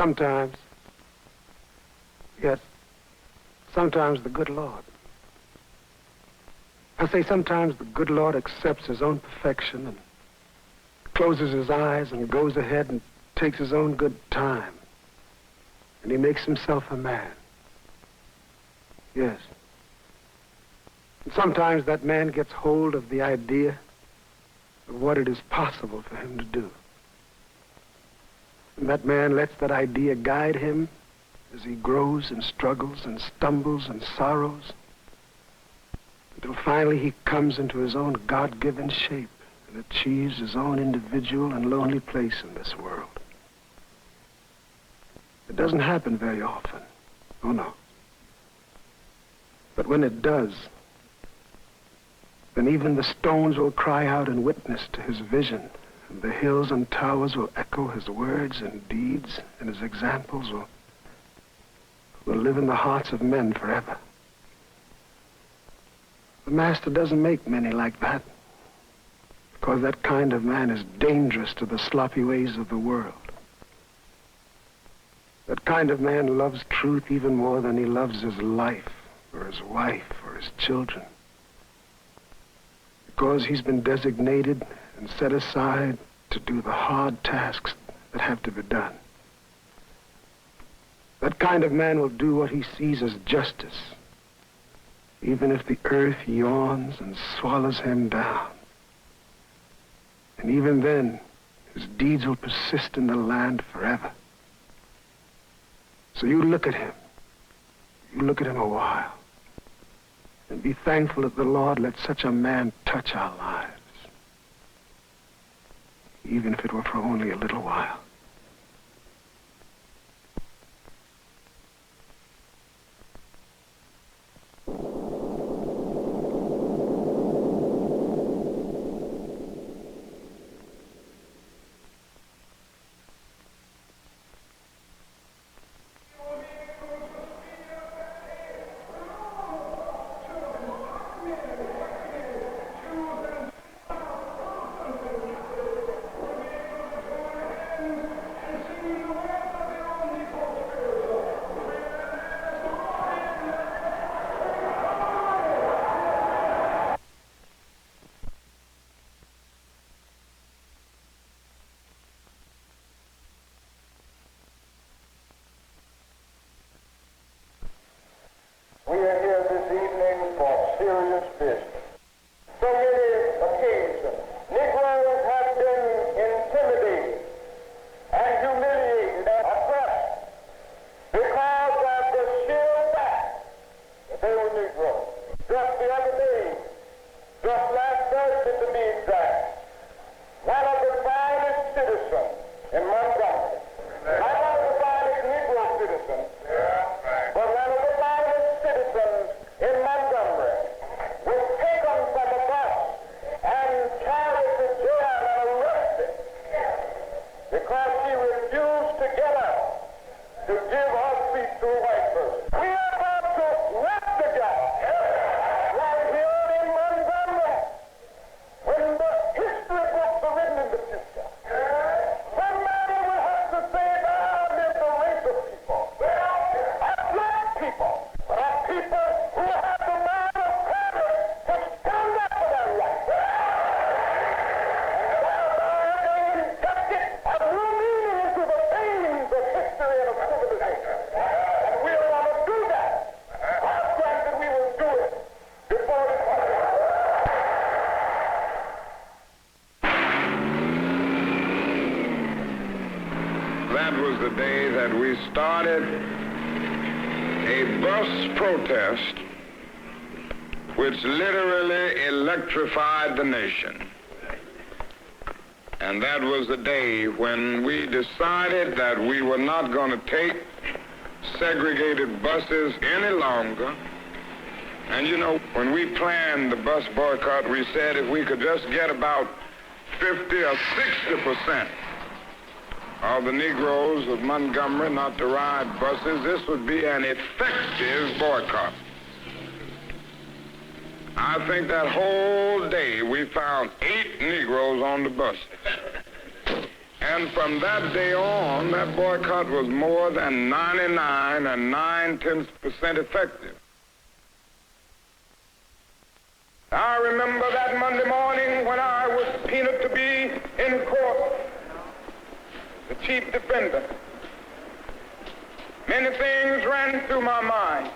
Sometimes, yes, sometimes the good Lord. I say sometimes the good Lord accepts his own perfection and closes his eyes and goes ahead and takes his own good time. And he makes himself a man. Yes. And sometimes that man gets hold of the idea of what it is possible for him to do. And that man lets that idea guide him as he grows and struggles and stumbles and sorrows until finally he comes into his own God-given shape and achieves his own individual and lonely place in this world. It doesn't happen very often. Oh, no. But when it does, then even the stones will cry out in witness to his vision, and the hills and towers will echo his words and deeds, and his examples will live in the hearts of men forever. The Master doesn't make many like that, because that kind of man is dangerous to the sloppy ways of the world. That kind of man loves truth even more than he loves his life, or his wife, or his children. Because he's been designated and set aside to do the hard tasks that have to be done. That kind of man will do what he sees as justice, even if the earth yawns and swallows him down. And even then, his deeds will persist in the land forever. So you look at him. You look at him a while. And be thankful that the Lord let such a man touch our lives. Even if it were for only a little while. We are here this evening for serious business. So many occasions, Negroes have been intimidated and humiliated and oppressed because of the sheer fact that they were Negroes. Just the other day, just last Thursday to be exact, one of the finest citizens in Montgomery, not one of the finest Negro citizens, but one of the finest citizens in Montgomery was taken from a bus and carried to jail and arrested because she refused to get up to give her speech to a white person. We are about to wrap the job right here in Montgomery when the history books are written in the future. Somebody will have to say that there's a race of people. Black people, but are people who have the mind of courage to stand up for their rights. And thereby they injected a new meaning into the themes of history and of civilization. And we want to do that. I grant that we will do it before the That was the day that we started a bus protest which literally electrified the nation. And that was the day when we decided that we were not going to take segregated buses any longer. And you know, when we planned the bus boycott, we said if we could just get about 50 or 60% of the Negroes of Montgomery not to ride buses, this would be an effective boycott. I think that whole day we found 8 Negroes on the bus. And from that day on, that boycott was more than 99 9/10% effective. I remember that Monday morning when I was subpoenaed to be in court, the chief defendant. Many things ran through my mind.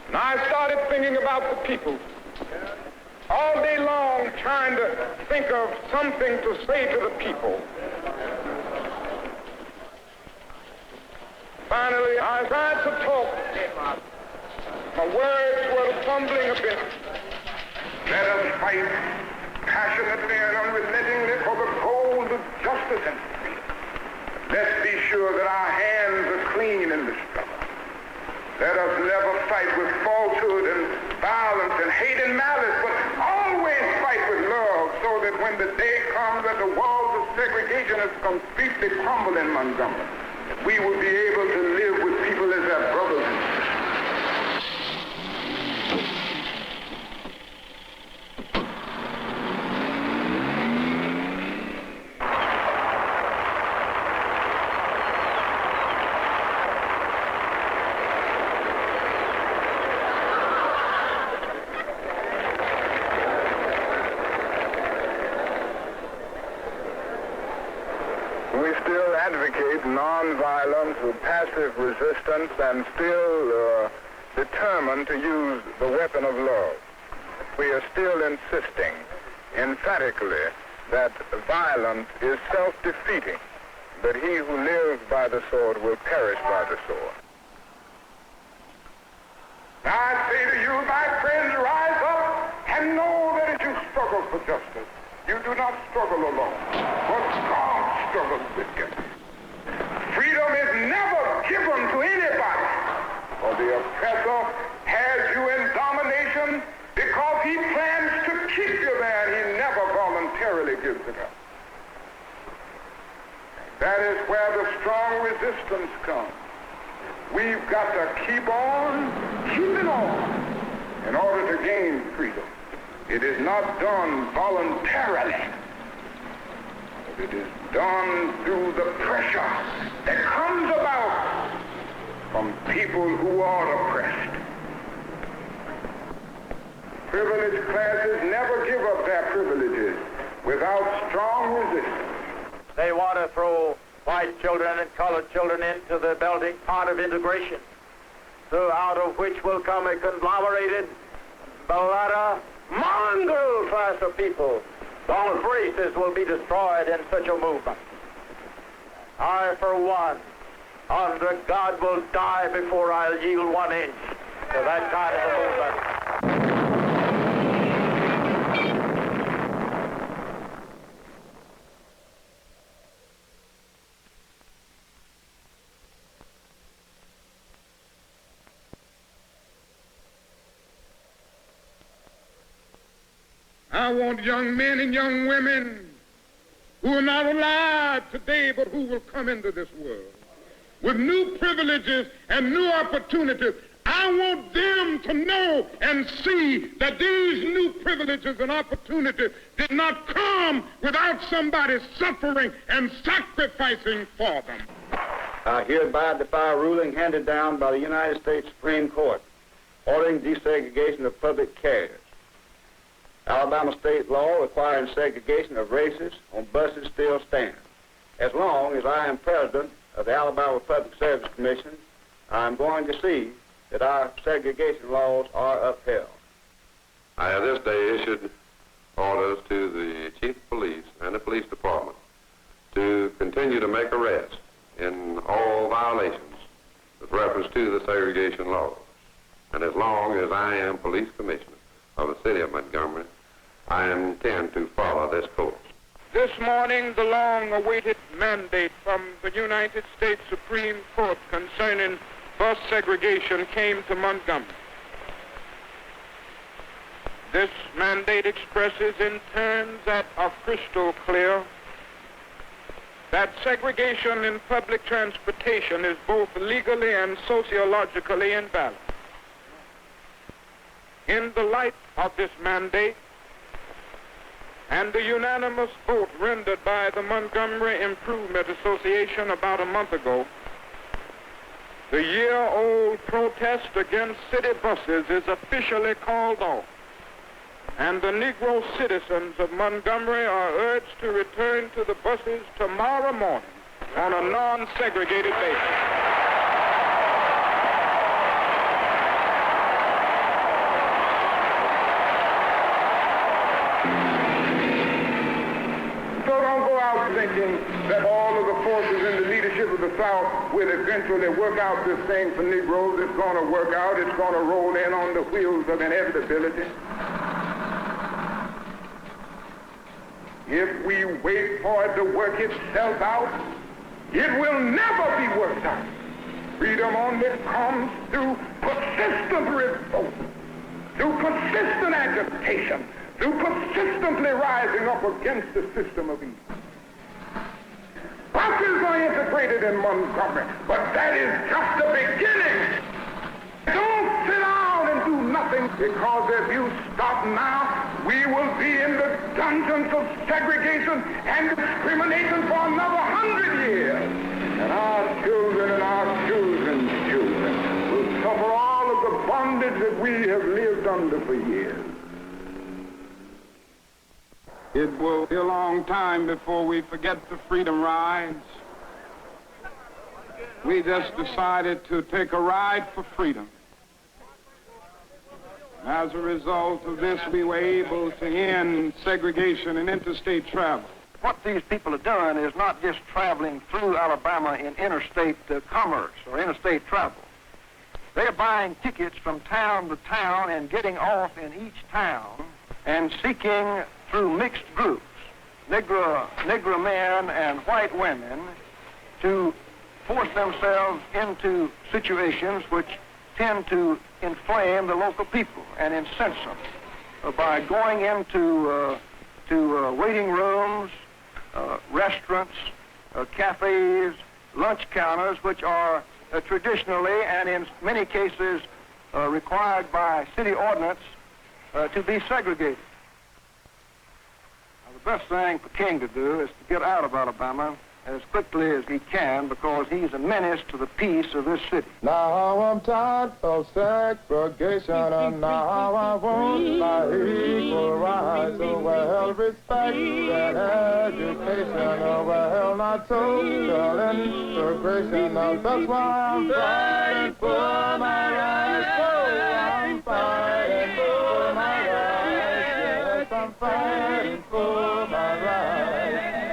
And I started thinking about the people. All day long trying to think of something to say to the people. Finally, I tried to talk. My words were fumbling a bit. Let us fight passionately and unrelentingly for the goal of justice and freedom. Let's be sure that our hands are clean in the struggle. Let us never fight with falsehood and violence and hate and malice, but always fight with love so that when the day comes that the walls of segregation has completely crumbled in Montgomery, we will be able to live with people as their brothers and sisters. Advocate nonviolence with passive resistance and still determined to use the weapon of love. We are still insisting emphatically that violence is self-defeating, that he who lives by the sword will perish by the sword. I say to you, my friends, rise up and know that as you struggle for justice, you do not struggle alone, but God struggles with you. Freedom is never given to anybody, for the oppressor has you in domination because he plans to keep you there and he never voluntarily gives it up. That is where the strong resistance comes. We've got to keep on keeping on in order to gain freedom. It is not done voluntarily. It is done through the pressure that comes about from people who are oppressed. Privileged classes never give up their privileges without strong resistance. They want to throw white children and colored children into the melting pot of integration, so out of which will come a conglomerated, mulatto, mongrel class of people. All races will be destroyed in such a movement. I, for one, under God, will die before I'll yield 1 inch to that kind of a movement. I want young men and young women who are not alive today, but who will come into this world with new privileges and new opportunities. I want them to know and see that these new privileges and opportunities did not come without somebody suffering and sacrificing for them. I hereby defy a ruling handed down by the United States Supreme Court ordering desegregation of public carriers. Alabama state law requiring segregation of races on buses still stands. As long as I am president of the Alabama Public Service Commission, I am going to see that our segregation laws are upheld. I have this day issued orders to the chief of police and the police department to continue to make arrests in all violations with reference to the segregation laws. And as long as I am police commissioner of the city of Montgomery, I intend to follow this course. This morning, the long-awaited mandate from the United States Supreme Court concerning bus segregation came to Montgomery. This mandate expresses in terms that are crystal clear that segregation in public transportation is both legally and sociologically invalid. In the light of this mandate, and the unanimous vote rendered by the Montgomery Improvement Association about a month ago, the year-old protest against city buses is officially called off, and the Negro citizens of Montgomery are urged to return to the buses tomorrow morning on a non-segregated basis. Thinking that all of the forces in the leadership of the South will eventually work out this thing for Negroes. It's going to work out. It's going to roll in on the wheels of inevitability. If we wait for it to work itself out, it will never be worked out. Freedom only comes through persistent revolt, through persistent agitation, through persistently rising up against the system of evil. Buses are integrated in Montgomery, but that is just the beginning. Don't sit down and do nothing, because if you stop now, we will be in the dungeons of segregation and discrimination for another 100 years. And our children and our children's children will suffer all of the bondage that we have lived under for years. It will be a long time before we forget the freedom rides. We just decided to take a ride for freedom. As a result of this, we were able to end segregation in interstate travel. What these people are doing is not just traveling through Alabama in interstate commerce or interstate travel. They're buying tickets from town to town and getting off in each town and seeking through mixed groups, Negro men and white women, to force themselves into situations which tend to inflame the local people and incense them by going into waiting rooms, restaurants, cafes, lunch counters, which are traditionally and in many cases required by city ordinance to be segregated. The best thing for King to do is to get out of Alabama as quickly as he can, because he's a menace to the peace of this city. Now I'm tired of segregation, and now I want my equal rights. Oh, well, respect and education. Oh, well, not total integration. Now that's why I'm fighting for my rights. Oh, I'm fighting for my rights. Yes, I'm fighting for my rights.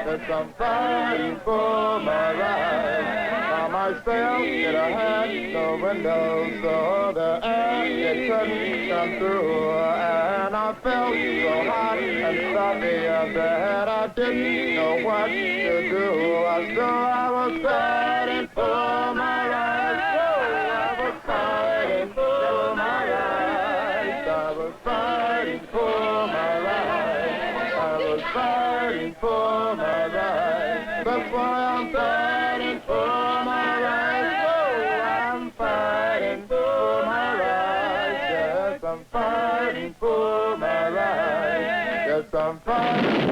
Yes, I'm fighting for my rights. By myself, yet I had no windows, so the air it couldn't come through. And I felt so hot and stuffy that I didn't know what to do. So I was fighting for my rights. Oh, I was fighting for my rights. I was fighting for my rights. I was fighting for my rights. That's why I'm fighting for my rights. Oh, I'm fighting for my rights. Yes, I'm fighting for my rights. Yes, I'm fighting.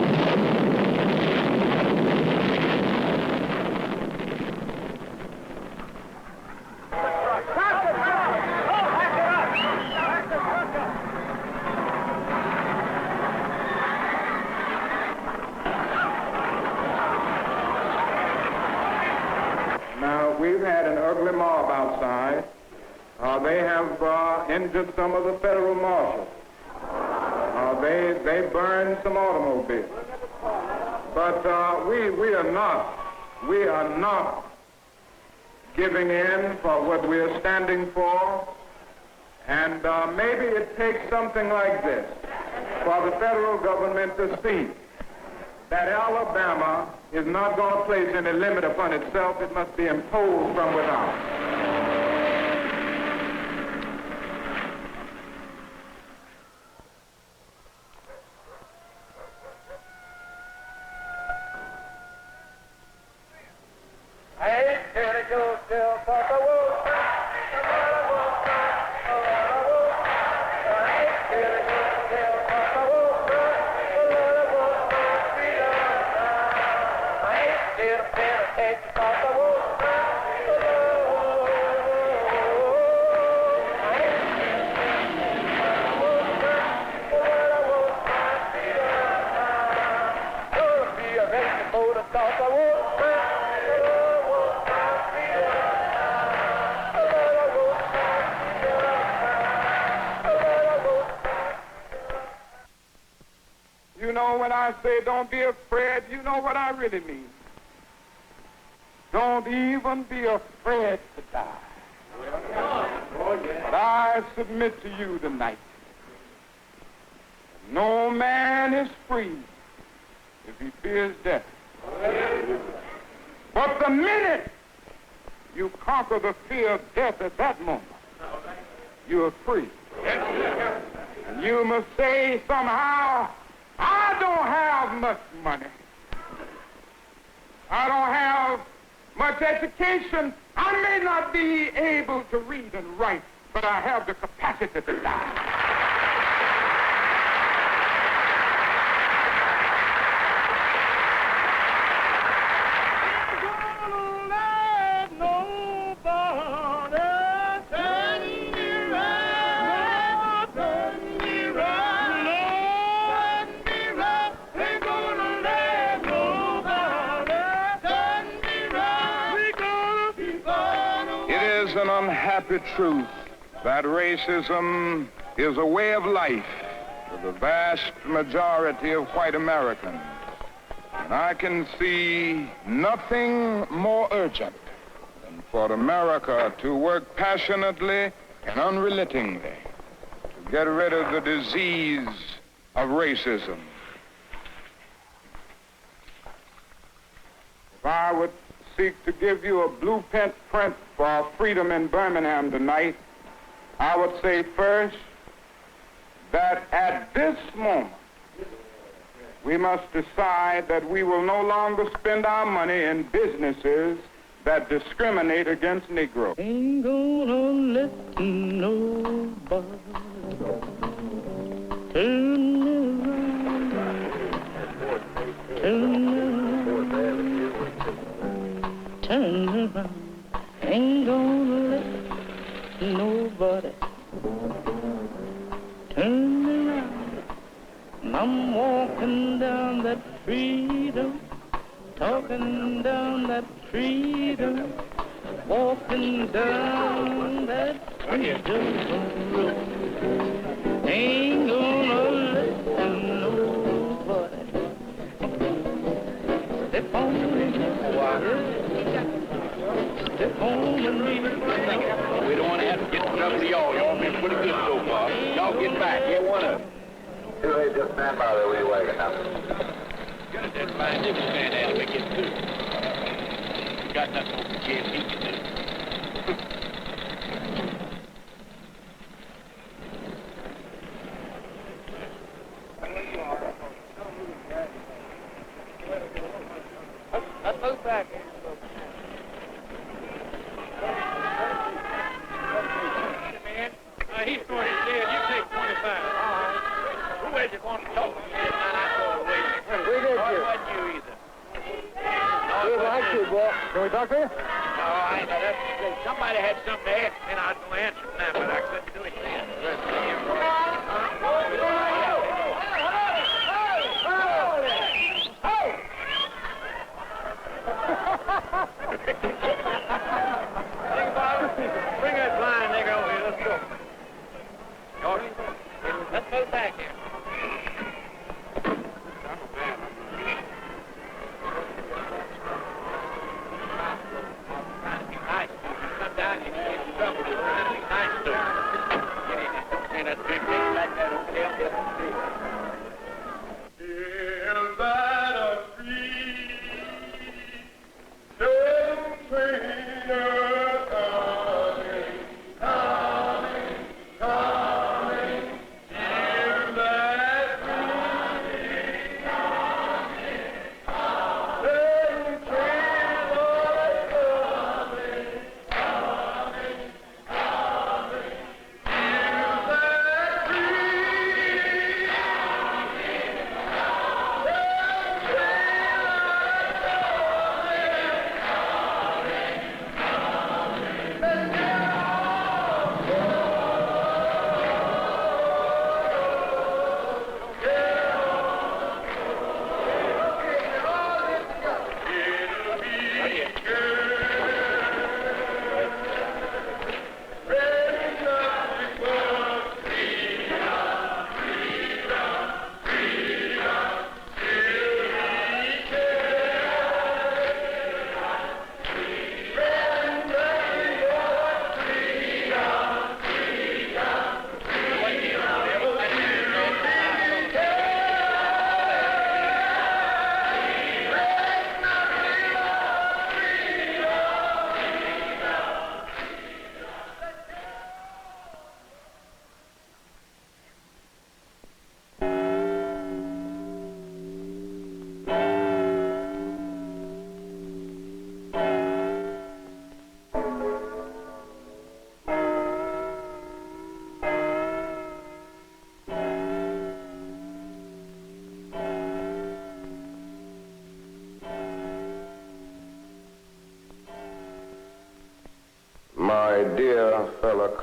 We've had an ugly mob outside. They have injured some of the federal marshals. They burned some automobiles. But we are not giving in for what we are standing for. And maybe it takes something like this for the federal government to see that Alabama is not going to place any limit upon itself. It must be imposed from without. know, when I say don't be afraid, you know what I really mean. Don't even be afraid to die. But I submit to you tonight, no man is free if he fears death. But the minute you conquer the fear of death at that moment, you are free. And you must say somehow, I don't have much money. I don't have much education. I may not be able to read and write, but I have the capacity to die. An unhappy truth that racism is a way of life for the vast majority of white Americans. And I can see nothing more urgent than for America to work passionately and unrelentingly to get rid of the disease of racism. If I would seek to give you a blueprint for freedom in Birmingham tonight, I would say first that at this moment we must decide that we will no longer spend our money in businesses that discriminate against Negroes. Ain't gonna let nobody turn me around, turn me around. Ain't gonna let nobody turn me around. I'm walking down that freedom, talking down that freedom, walking down that freedom road. Ain't gonna let nobody step on me. Step on me. We don't want to have to get in trouble with y'all. Y'all been pretty good so far. Y'all get back. Get one of them. Hey, just stand by there with your wagon now. Got that fine nigga stand out and get too. You got nothing on the kid he can do. Let's move back. He's going to jail. You take 25. All right. Who is it going to talk to me? We did you. Not you either. We like you, boy. Can we talk to you? No, I know that's somebody had something to ask me, and I was going to answer them now, but I couldn't do it then. Bring that blind nigga over here. Let's go. Let's move back here. Nice. Come down and get in trouble. Nice to get in and don't say that big thing like that. Okay, Is that a free trainer coming, coming, coming? Is that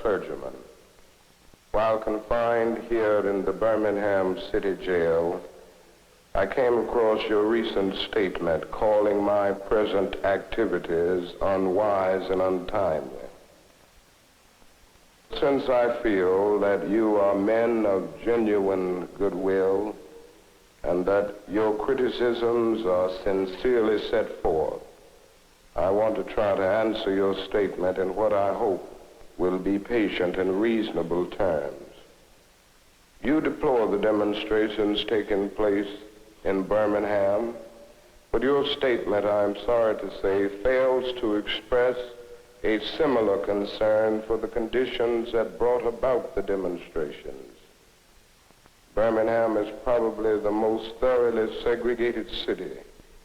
clergyman. While confined here in the Birmingham City Jail, I came across your recent statement calling my present activities unwise and untimely. Since I feel that you are men of genuine goodwill and that your criticisms are sincerely set forth, I want to try to answer your statement in what I hope will be patient and reasonable terms. You deplore the demonstrations taking place in Birmingham, but your statement, I'm sorry to say, fails to express a similar concern for the conditions that brought about the demonstrations. Birmingham is probably the most thoroughly segregated city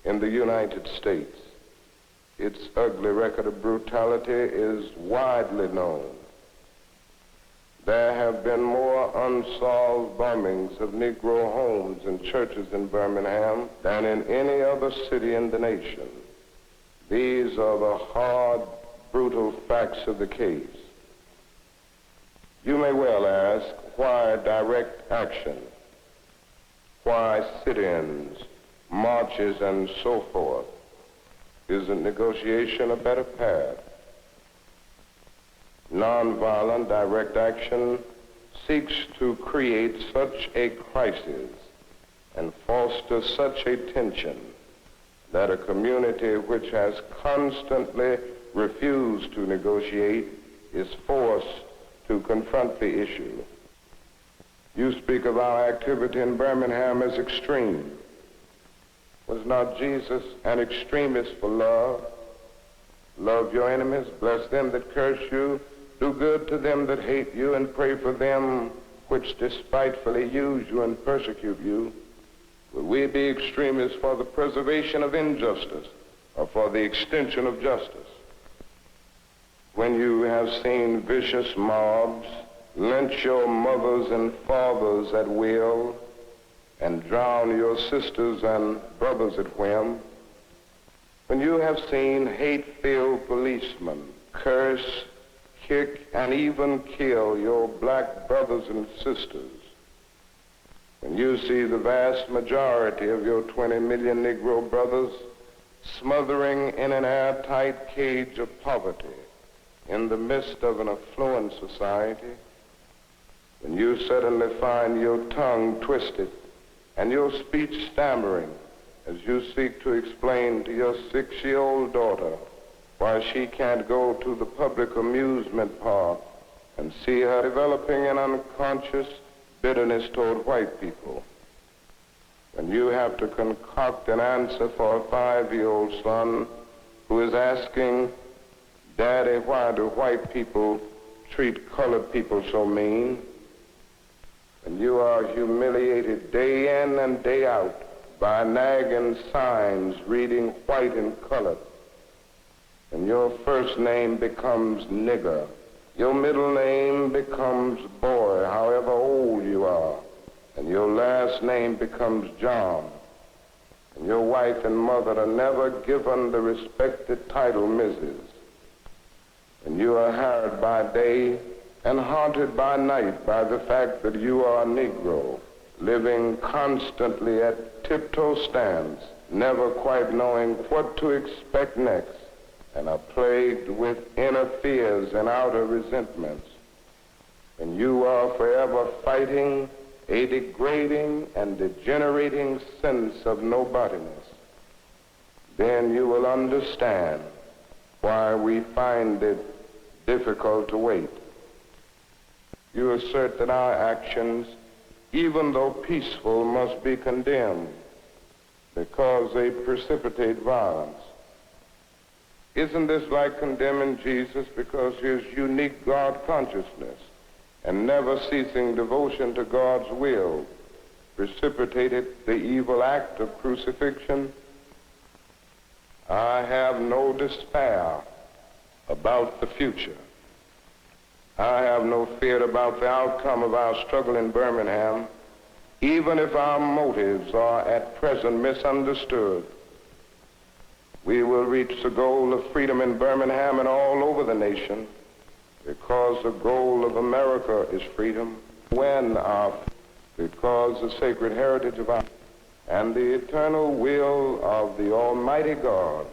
in the United States. Its ugly record of brutality is widely known. There have been more unsolved bombings of Negro homes and churches in Birmingham than in any other city in the nation. These are the hard, brutal facts of the case. You may well ask, why direct action? Why sit-ins, marches, and so forth? Isn't negotiation a better path? Nonviolent direct action seeks to create such a crisis and foster such a tension that a community which has constantly refused to negotiate is forced to confront the issue. You speak of our activity in Birmingham as extreme. Was not Jesus an extremist for love? Love your enemies, bless them that curse you, do good to them that hate you, and pray for them which despitefully use you and persecute you. Will we be extremists for the preservation of injustice or for the extension of justice? When you have seen vicious mobs lynch your mothers and fathers at will and drown your sisters and brothers at whim, when you have seen hate-filled policemen curse, kick, and even kill your black brothers and sisters, when you see the vast majority of your 20 million Negro brothers smothering in an airtight cage of poverty in the midst of an affluent society, when you suddenly find your tongue twisted and your speech stammering as you seek to explain to your 6-year-old daughter why she can't go to the public amusement park and see her developing an unconscious bitterness toward white people, when you have to concoct an answer for a 5-year-old son who is asking, "Daddy, why do white people treat colored people so mean?" And you are humiliated day in and day out by nagging signs reading white and colored. And your first name becomes nigger. Your middle name becomes boy, however old you are. And your last name becomes John. And your wife and mother are never given the respected title Mrs. And you are harried by day and haunted by night by the fact that you are a Negro, living constantly at tiptoe stands, never quite knowing what to expect next, and are plagued with inner fears and outer resentments. And you are forever fighting a degrading and degenerating sense of nobodiness. Then you will understand why we find it difficult to wait. You assert that our actions, even though peaceful, must be condemned because they precipitate violence. Isn't this like condemning Jesus because his unique God consciousness and never ceasing devotion to God's will precipitated the evil act of crucifixion? I have no despair about the future. I have no fear about the outcome of our struggle in Birmingham, even if our motives are at present misunderstood. We will reach the goal of freedom in Birmingham and all over the nation because the goal of America is freedom, because the sacred heritage of our and the eternal will of the Almighty God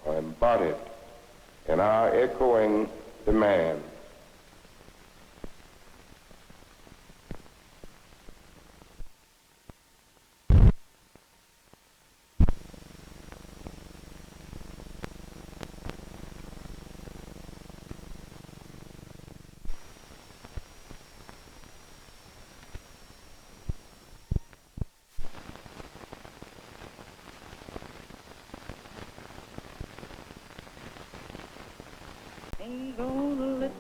are embodied in our echoing demand. Ain't gonna let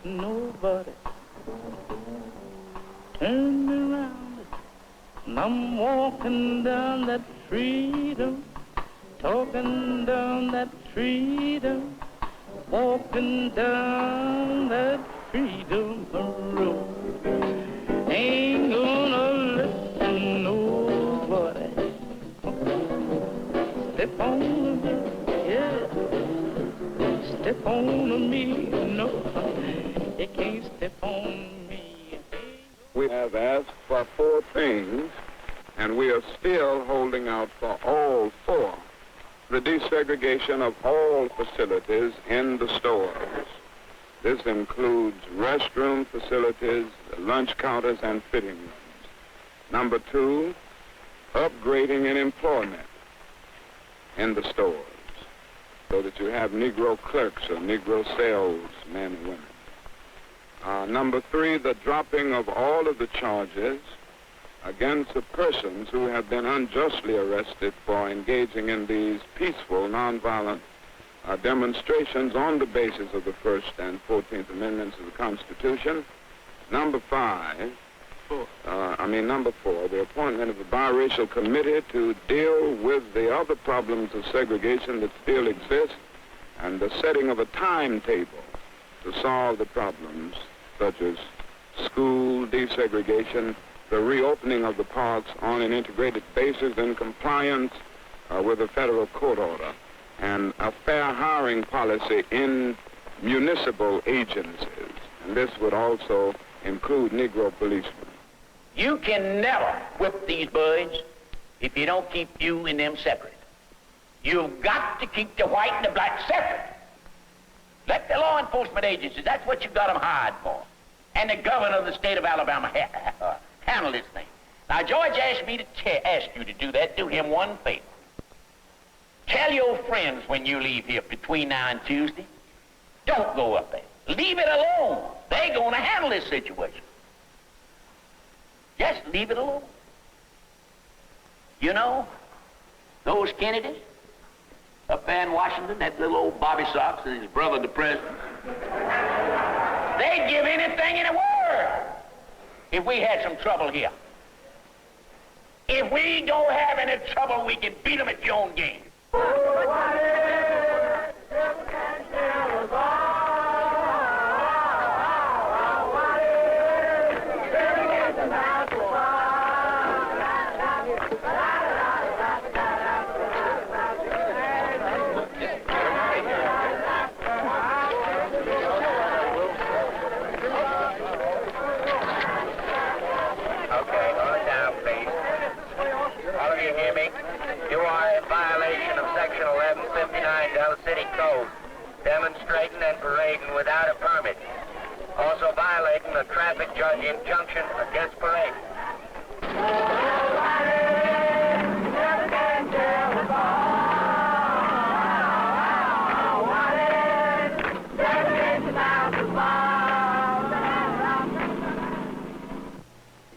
nobody turn me around. And I'm walking down that freedom, talking down that freedom, walking down that freedom road. Ain't gonna let nobody step on me, yeah. Step on me, no, you can't step on me. We have asked for 4 things, and we are still holding out for all 4. The desegregation of all facilities in the stores. This includes restroom facilities, lunch counters, and fitting rooms. Number 2, upgrading in employment in the stores, so that you have Negro clerks or Negro salesmen and women. Number 3, the dropping of all of the charges against the persons who have been unjustly arrested for engaging in these peaceful, nonviolent demonstrations on the basis of the First and 14th Amendments of the Constitution. Number 4, the appointment of a biracial committee to deal with the other problems of segregation that still exist, and the setting of a timetable to solve the problems such as school desegregation, the reopening of the parks on an integrated basis in compliance with a federal court order, and a fair hiring policy in municipal agencies. And this would also include Negro policemen. You can never whip these birds if you don't keep you and them separate. You've got to keep the white and the black separate. Let the law enforcement agencies, that's what you got them hired for. And the governor of the state of Alabama handle this thing. Now, George asked me to ask you to do that. Do him one favor. Tell your friends when you leave here between now and Tuesday, don't go up there. Leave it alone. They're going to handle this situation. Just leave it alone. You know, those Kennedys up there in Washington, that little old Bobby Sox and his brother, the president, they'd give anything in the world if we had some trouble here. If we don't have any trouble, we can beat them at your own game. Demonstrating and parading without a permit. Also violating the traffic judge injunction against parading.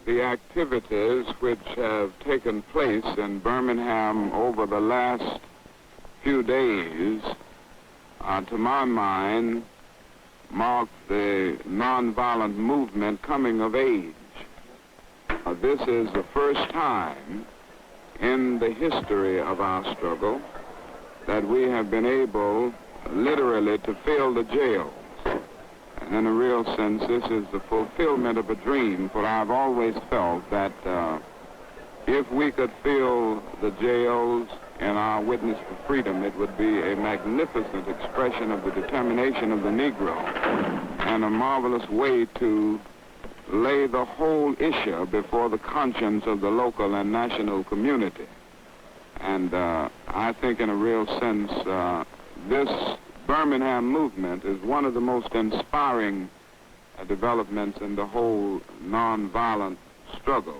The activities which have taken place in Birmingham over the last few days, to my mind, mark the nonviolent movement coming of age. This is the first time in the history of our struggle that we have been able literally to fill the jails. And in a real sense, this is the fulfillment of a dream, for I've always felt that if we could fill the jails in our Witness for Freedom, it would be a magnificent expression of the determination of the Negro and a marvelous way to lay the whole issue before the conscience of the local and national community. And I think in a real sense, this Birmingham movement is one of the most inspiring developments in the whole nonviolent struggle.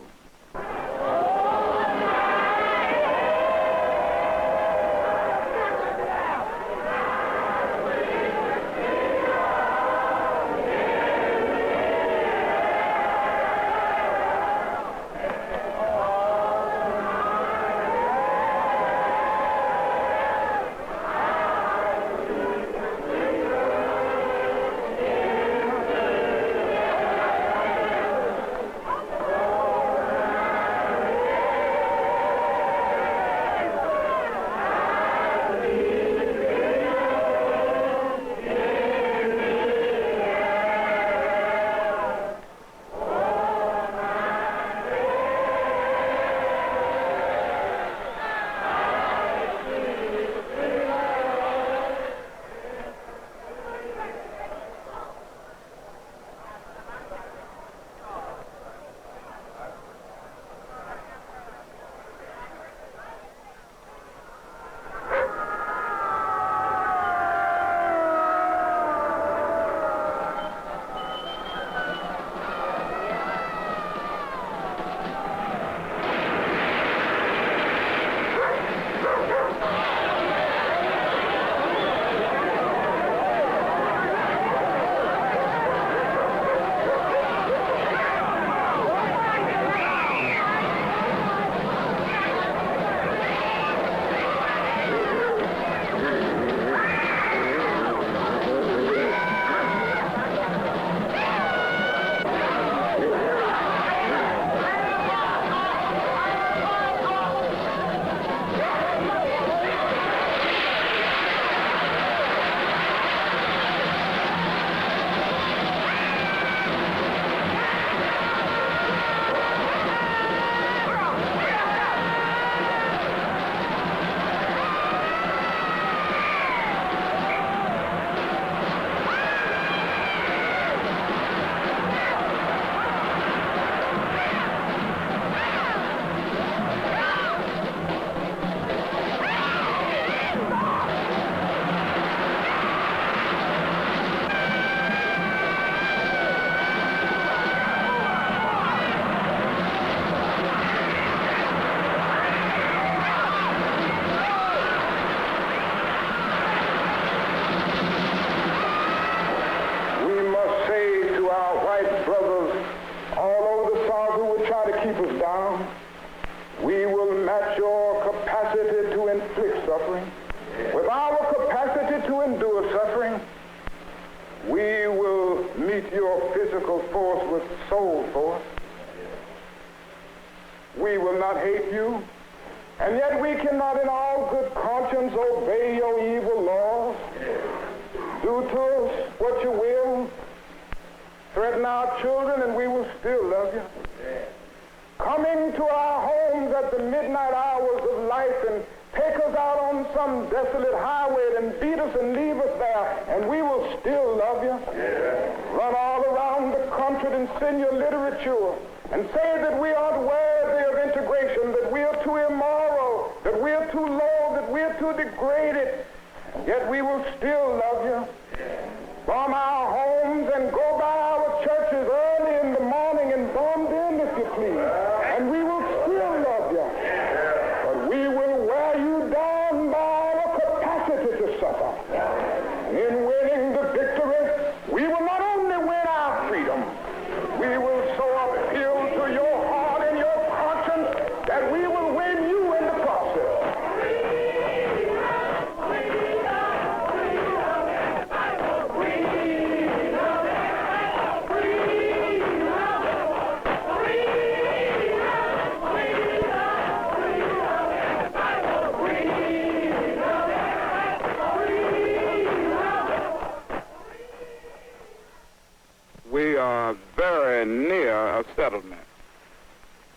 We are very near a settlement.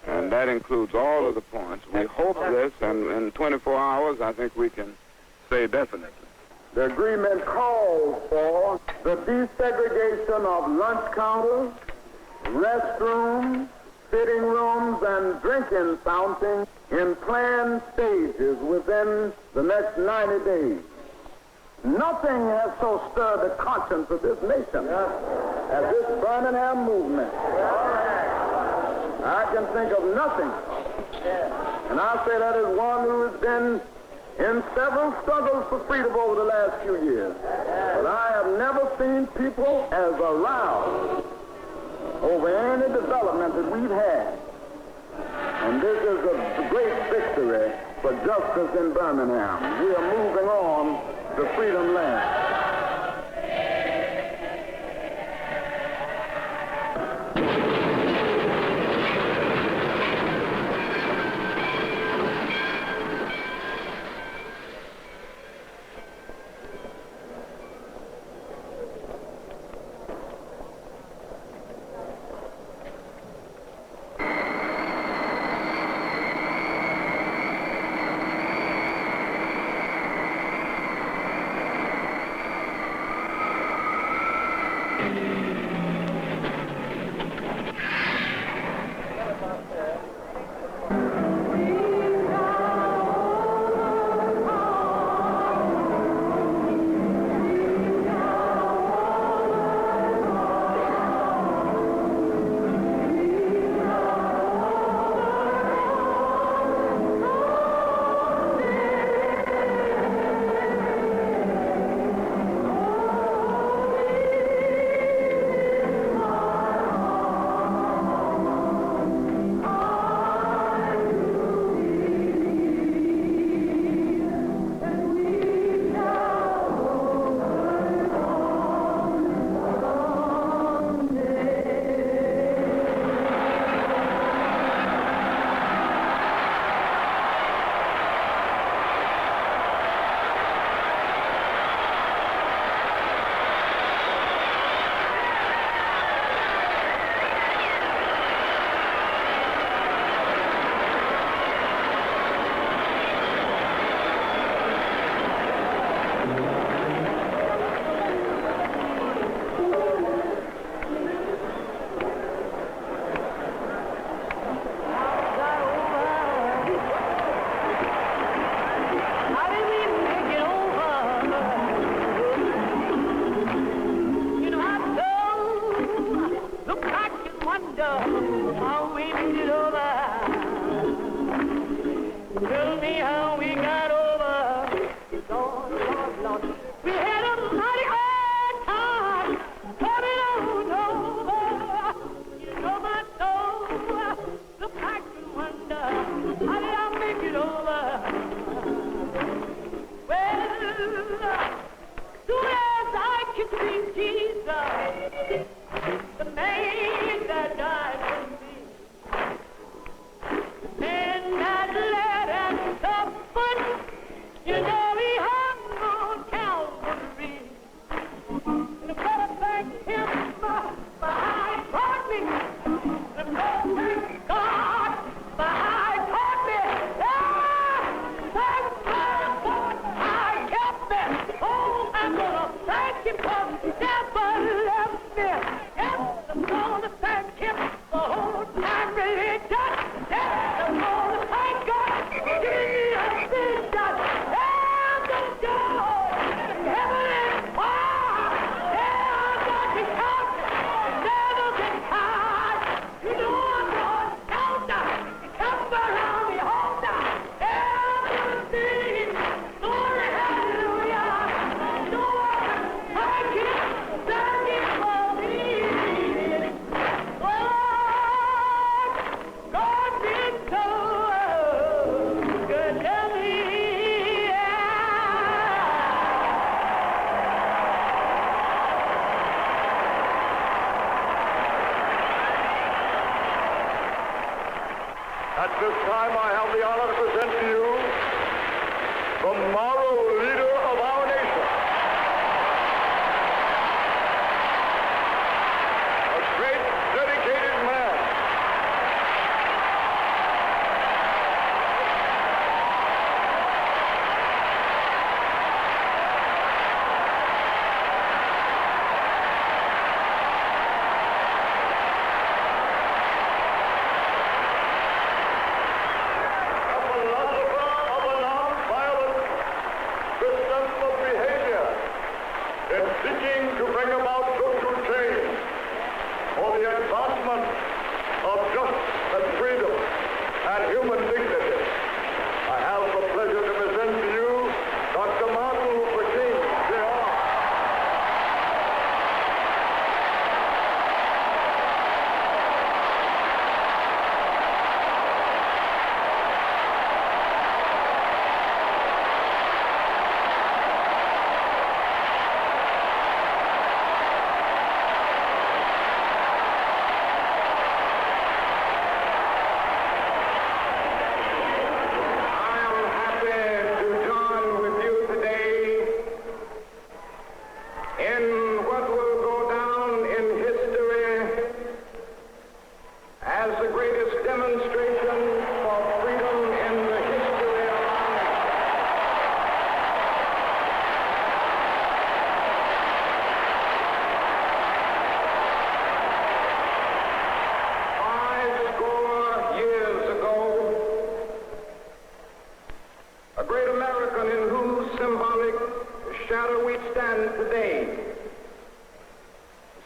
And that includes all of the points. We hope this, and in 24 hours, I think we can say definitely. The agreement calls for the desegregation of lunch counters, restrooms, sitting rooms, and drinking fountains in planned stages within the next 90 days. Nothing has so stirred the conscience of this nation as this Birmingham movement. I can think of nothing. And I say that as one who has been in several struggles for freedom over the last few years. But I have never seen people as aroused over any development that we've had. And this is a great victory for justice in Birmingham. We are moving on to freedom land. At this time, I have the honor to present to you the moral leader of our nation. A great, dedicated man. A advancement of justice and freedom and human dignity. I have the pleasure to present to you Dr. Martin Luther King, Jr.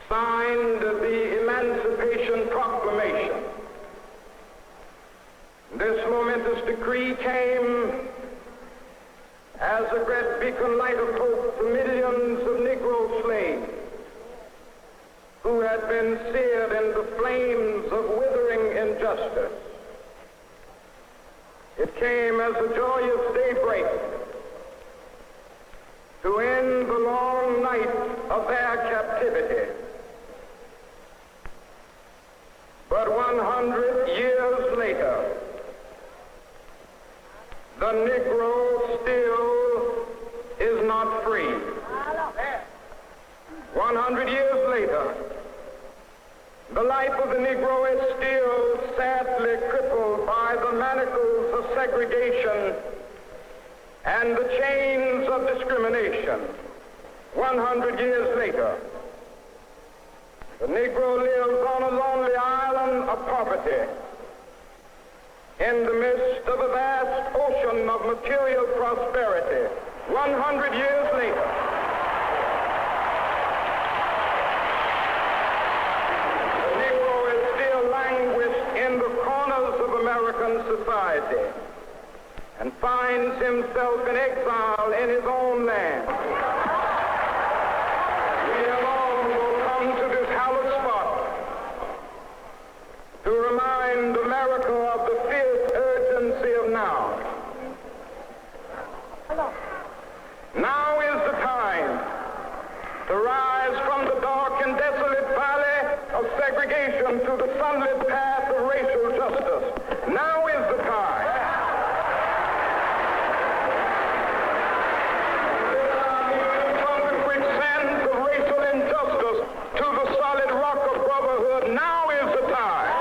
Signed the Emancipation Proclamation. This momentous decree came as a great beacon light of hope to millions of Negro slaves who had been seared in the flames of withering injustice. It came as a joyous daybreak to end the long night of their captivity. But 100 years later, the Negro still is not free. 100 years later, the life of the Negro is still sadly crippled by the manacles of segregation and the chains of discrimination. 100 years later, the Negro lives on a lonely island of poverty in the midst of a vast ocean of material prosperity. 100 years later, the Negro is still languished in the corners of American society and finds himself in exile in his own land. We have all come to this hallowed spot to remind America of the fierce urgency of now. Now is the time to rise from the dark and desolate valley of segregation to the sunlit path of racial justice. Now is the time. From the quicksands of racial injustice to the solid rock of brotherhood. Now is the time.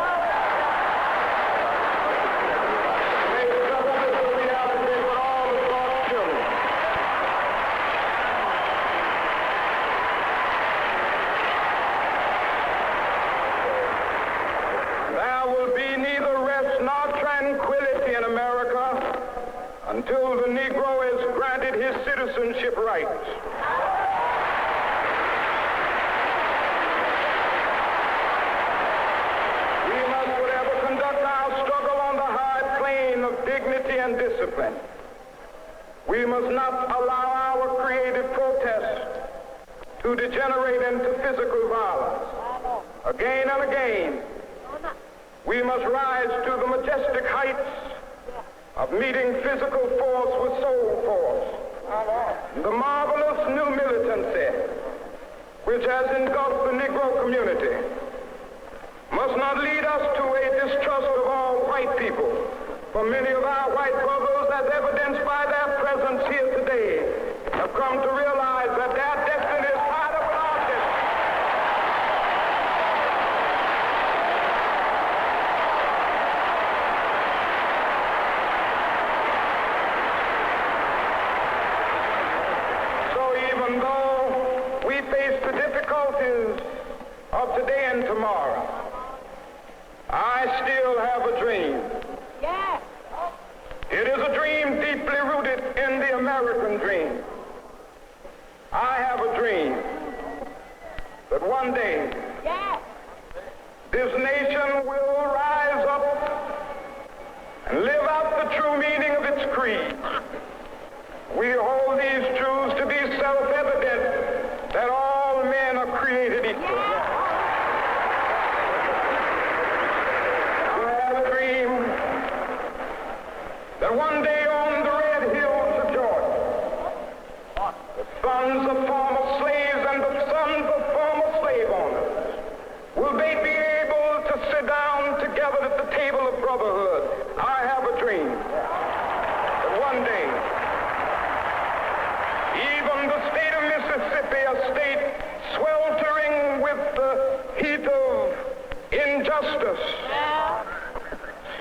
May justice be reality for all of God's children. There will be neither rest nor tranquility in America until the Negro is granted his citizenship rights. We must forever conduct our struggle on the high plane of dignity and discipline. We must not allow our creative protest to degenerate into physical violence. Again and again, we must rise to the majestic heights of meeting physical force with soul force. The marvelous new militancy which has engulfed the Negro community must not lead us to a distrust of all white people. For many of our white brothers, as evidenced by their presence here today, have come to realize that their destiny is tied up with our destiny. Even though we face the difficulties of today and tomorrow, I still have a dream. Yes. It is a dream deeply rooted in the American dream. I have a dream that one day Yes. this nation will rise up and live out the true meaning of its creed. We hold these truths to be self-evident, that all men are created equal. We have a dream that one day on the red hills of Georgia, the sons of former slaves and the sons of former slave owners will they be able to sit down together at the table of brotherhood. I have a dream that one day, even the state of Mississippi, a state sweltering with the heat of injustice,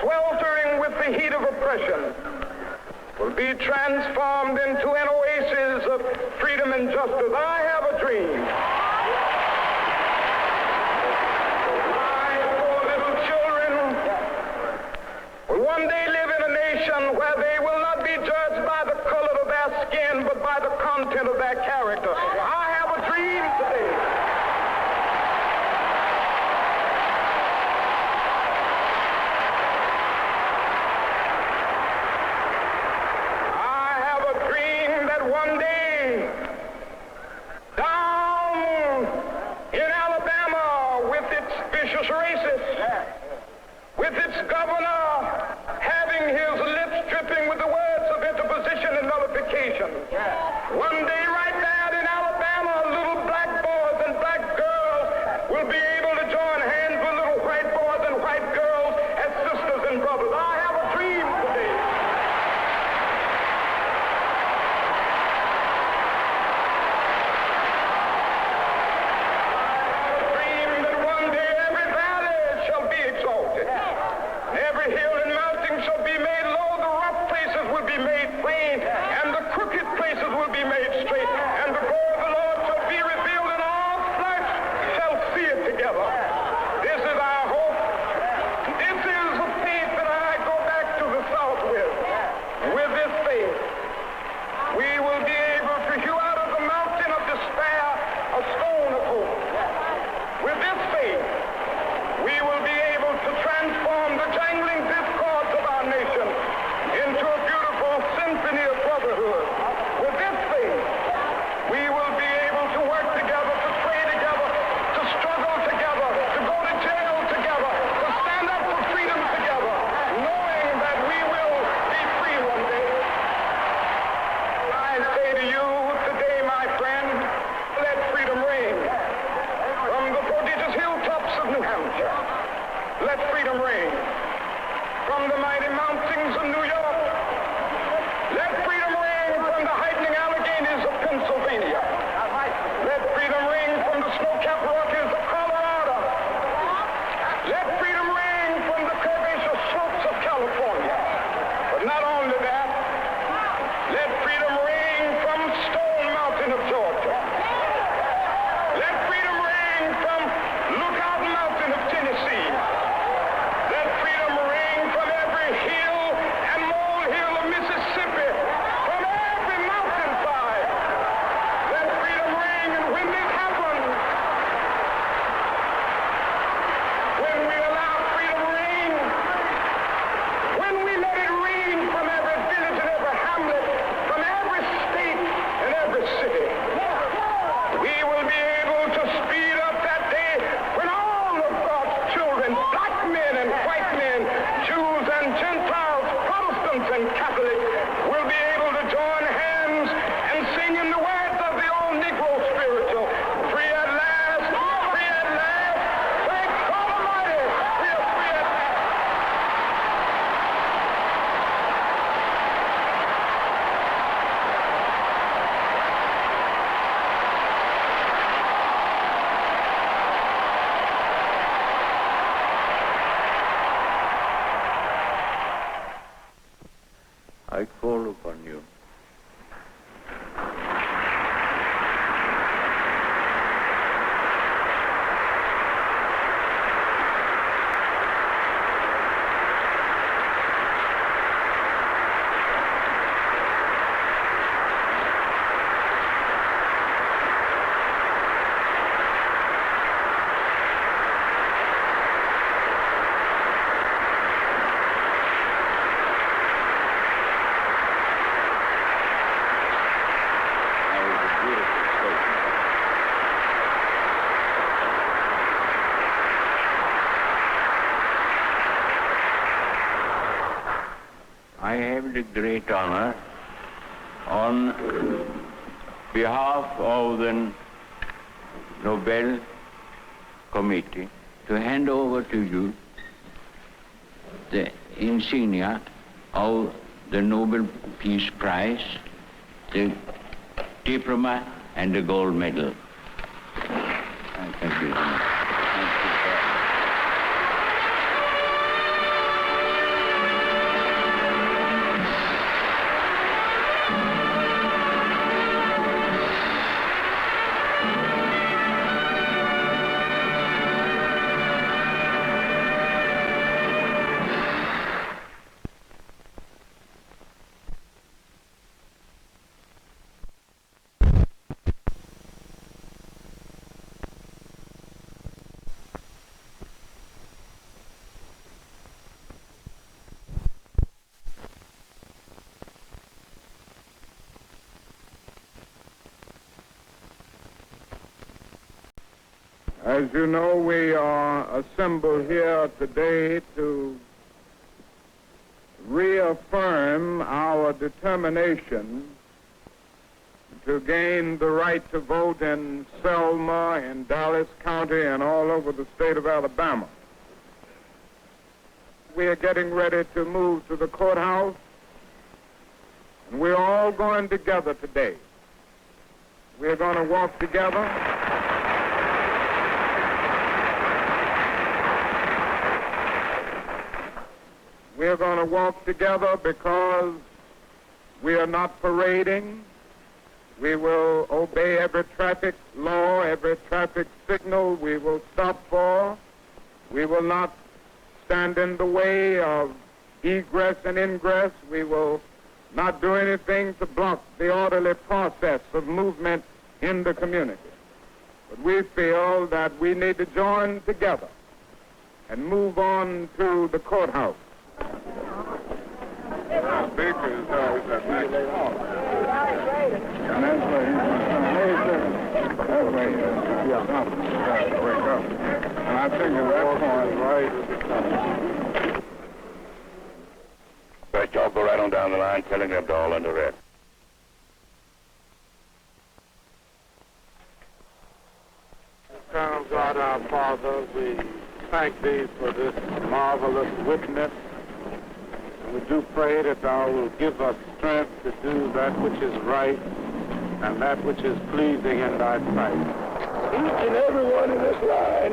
sweltering with the heat of oppression, will be transformed into an oasis of freedom and justice. I have a dream. My poor little children will one day live in a nation where they will not be judged by the color of their skin, but by the content of their character. I have a dream today. One day, down in Alabama, with its vicious racists, with its governor having his lips dripping with the words of interposition and nullification. One day, right there in Alabama, little black boys and black girls will be able to join hands with little white boys and white girls as sisters and brothers. I have a dream today. Every hill and mountain shall be made low, the rough places will be made plain, and the crooked places will be made straight, and the glory of the Lord shall be revealed, and all flesh shall see it together. This is our hope. This is the faith that I go back to the South with. With this faith, we will be able to hew out of the mountain of despair a stone of hope. With this faith, we will be able to transform the jangling discords of our nation into a beautiful symphony of brotherhood. With this faith, we will be able to work together, to pray together, to struggle together, to go to jail together, to stand up for freedom together, knowing that we will be free one day. I say to you today, my friend, let freedom reign. From the prodigious hilltops of New Hampshire, let freedom reign. From the mighty mountains of New York, let freedom reign. From the heightening Alleghenies of Pennsylvania, let freedom reign. From the snow-capped Rockies of Colorado, let freedom reign. From the curvaceous slopes of California. But not only that, let freedom reign from Stone Mountain of Georgia. Let freedom reign from Lookout Mountain of Tennessee. Let freedom reign from every hill and molehill of Mississippi. I have the great honor on behalf of the Nobel Committee to hand over to you the insignia of the Nobel Peace Prize, the diploma, and the gold medal. Thank you. As you know, we are assembled here today to reaffirm our determination to gain the right to vote in Selma, in Dallas County, and all over the state of Alabama. We are getting ready to move to the courthouse, and we're all going together today. We're going to walk together. We're going to walk together because we are not parading. We will obey every traffic law, every traffic signal we will stop for. We will not stand in the way of egress and ingress. We will not do anything to block the orderly process of movement in the community. But we feel that we need to join together and move on to the courthouse. Our speaker is that back. And that's where he's going to that way. To wake up. And I think at that point, right. Right, y'all go right on down the line, telling them to all under arrest. Eternal God, our Father, we thank Thee for this marvelous witness. We do pray that Thou will give us strength to do that which is right and that which is pleasing in Thy sight. Each and every one in this line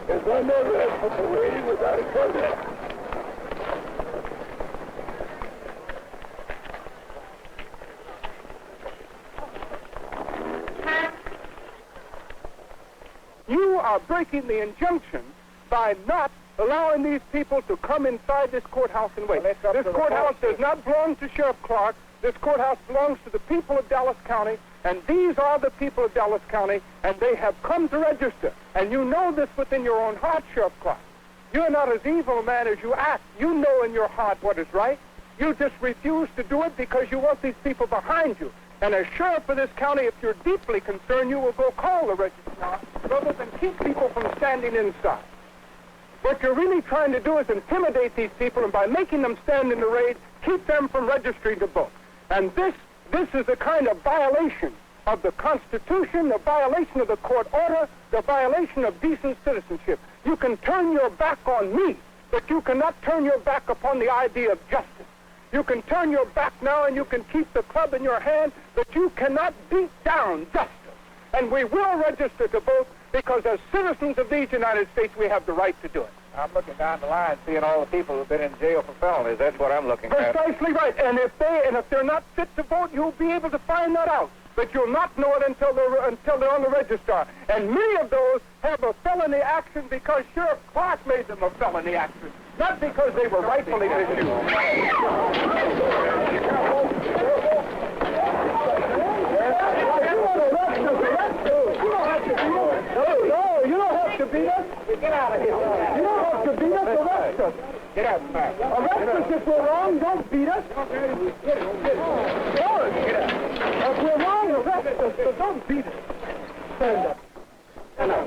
is under arrest for parading without a permit. You are breaking the injunction by not allowing these people to come inside this courthouse and wait. This courthouse does not belong to Sheriff Clark. This courthouse belongs to the people of Dallas County, and these are the people of Dallas County, and they have come to register. And you know this within your own heart, Sheriff Clark. You're not as evil a man as you act. You know in your heart what is right. You just refuse to do it because you want these people behind you. And as sheriff of this county, if you're deeply concerned, you will go call the registrar rather than keep people from standing inside. What you're really trying to do is intimidate these people, and by making them stand in the raid, keep them from registering to vote. And this is a kind of violation of the Constitution, the violation of the court order, the violation of decent citizenship. You can turn your back on me, but you cannot turn your back upon the idea of justice. You can turn your back now and you can keep the club in your hand, but you cannot beat down justice. And we will register to vote because as citizens of these United States, we have the right to do it. I'm looking down the line, seeing all the people who've been in jail for felonies. That's what I'm looking at. Precisely right. And if they're not fit to vote, you'll be able to find that out. But you'll not know it until they're on the registrar. And many of those have a felony action because Sheriff Clark made them a felony action, not because they were rightfully issued. No, you don't have to beat us. Get out of here. You don't have to beat us. Arrest us. Get out, Mac. Arrest us if we're wrong. Don't beat us. Get out. If we're wrong, arrest us, but don't beat us. Stand up. Stand up.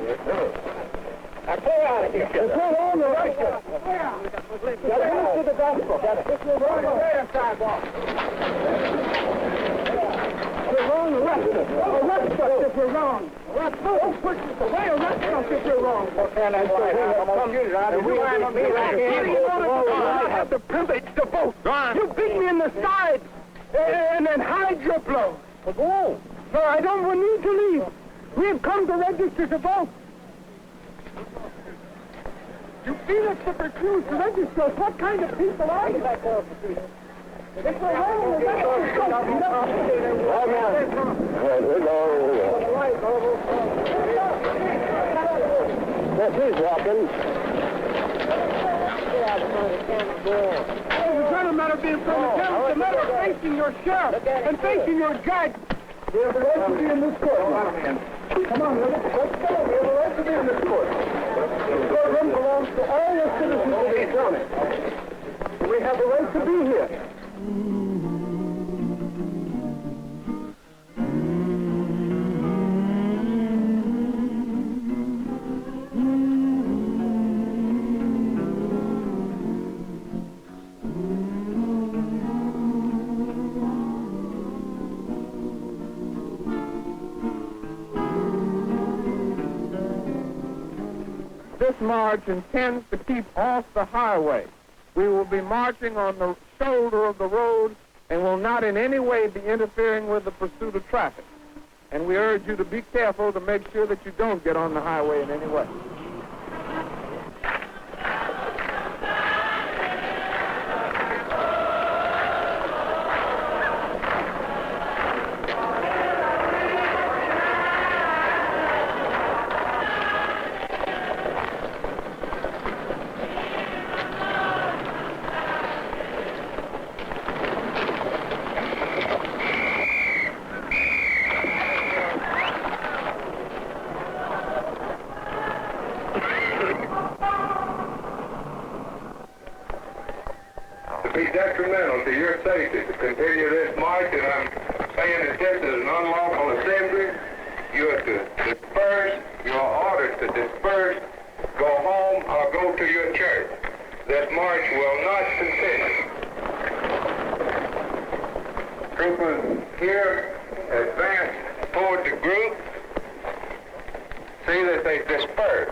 Now, get out of here. If we're wrong, arrest us. Get into the gospel. If we're wrong, and we have the privilege to vote. You beat me in the side and then hide your blows. Go. No, I don't need to leave. We have come to register to vote. You beat us to refuse to register. What kind of people are you? It's a Yes, he's walking. It's not a matter of being from the town. It's a matter of facing your sheriff and facing your judge. We have the right to be in this court. Come on, let's go. We have the right to be in this court. This courtroom belongs to all the citizens of this county. We have the right to be here. This march intends to keep off the highway. We will be marching on the shoulder of the road and will not in any way be interfering with the pursuit of traffic. And we urge you to be careful to make sure that you don't get on the highway in any way. Be detrimental to your safety to continue this march, and I'm saying that this is an unlawful assembly. You are to disperse. You are ordered to disperse, go home, or go to your church. This march will not continue. Troopers here advance toward the group. See that they disperse.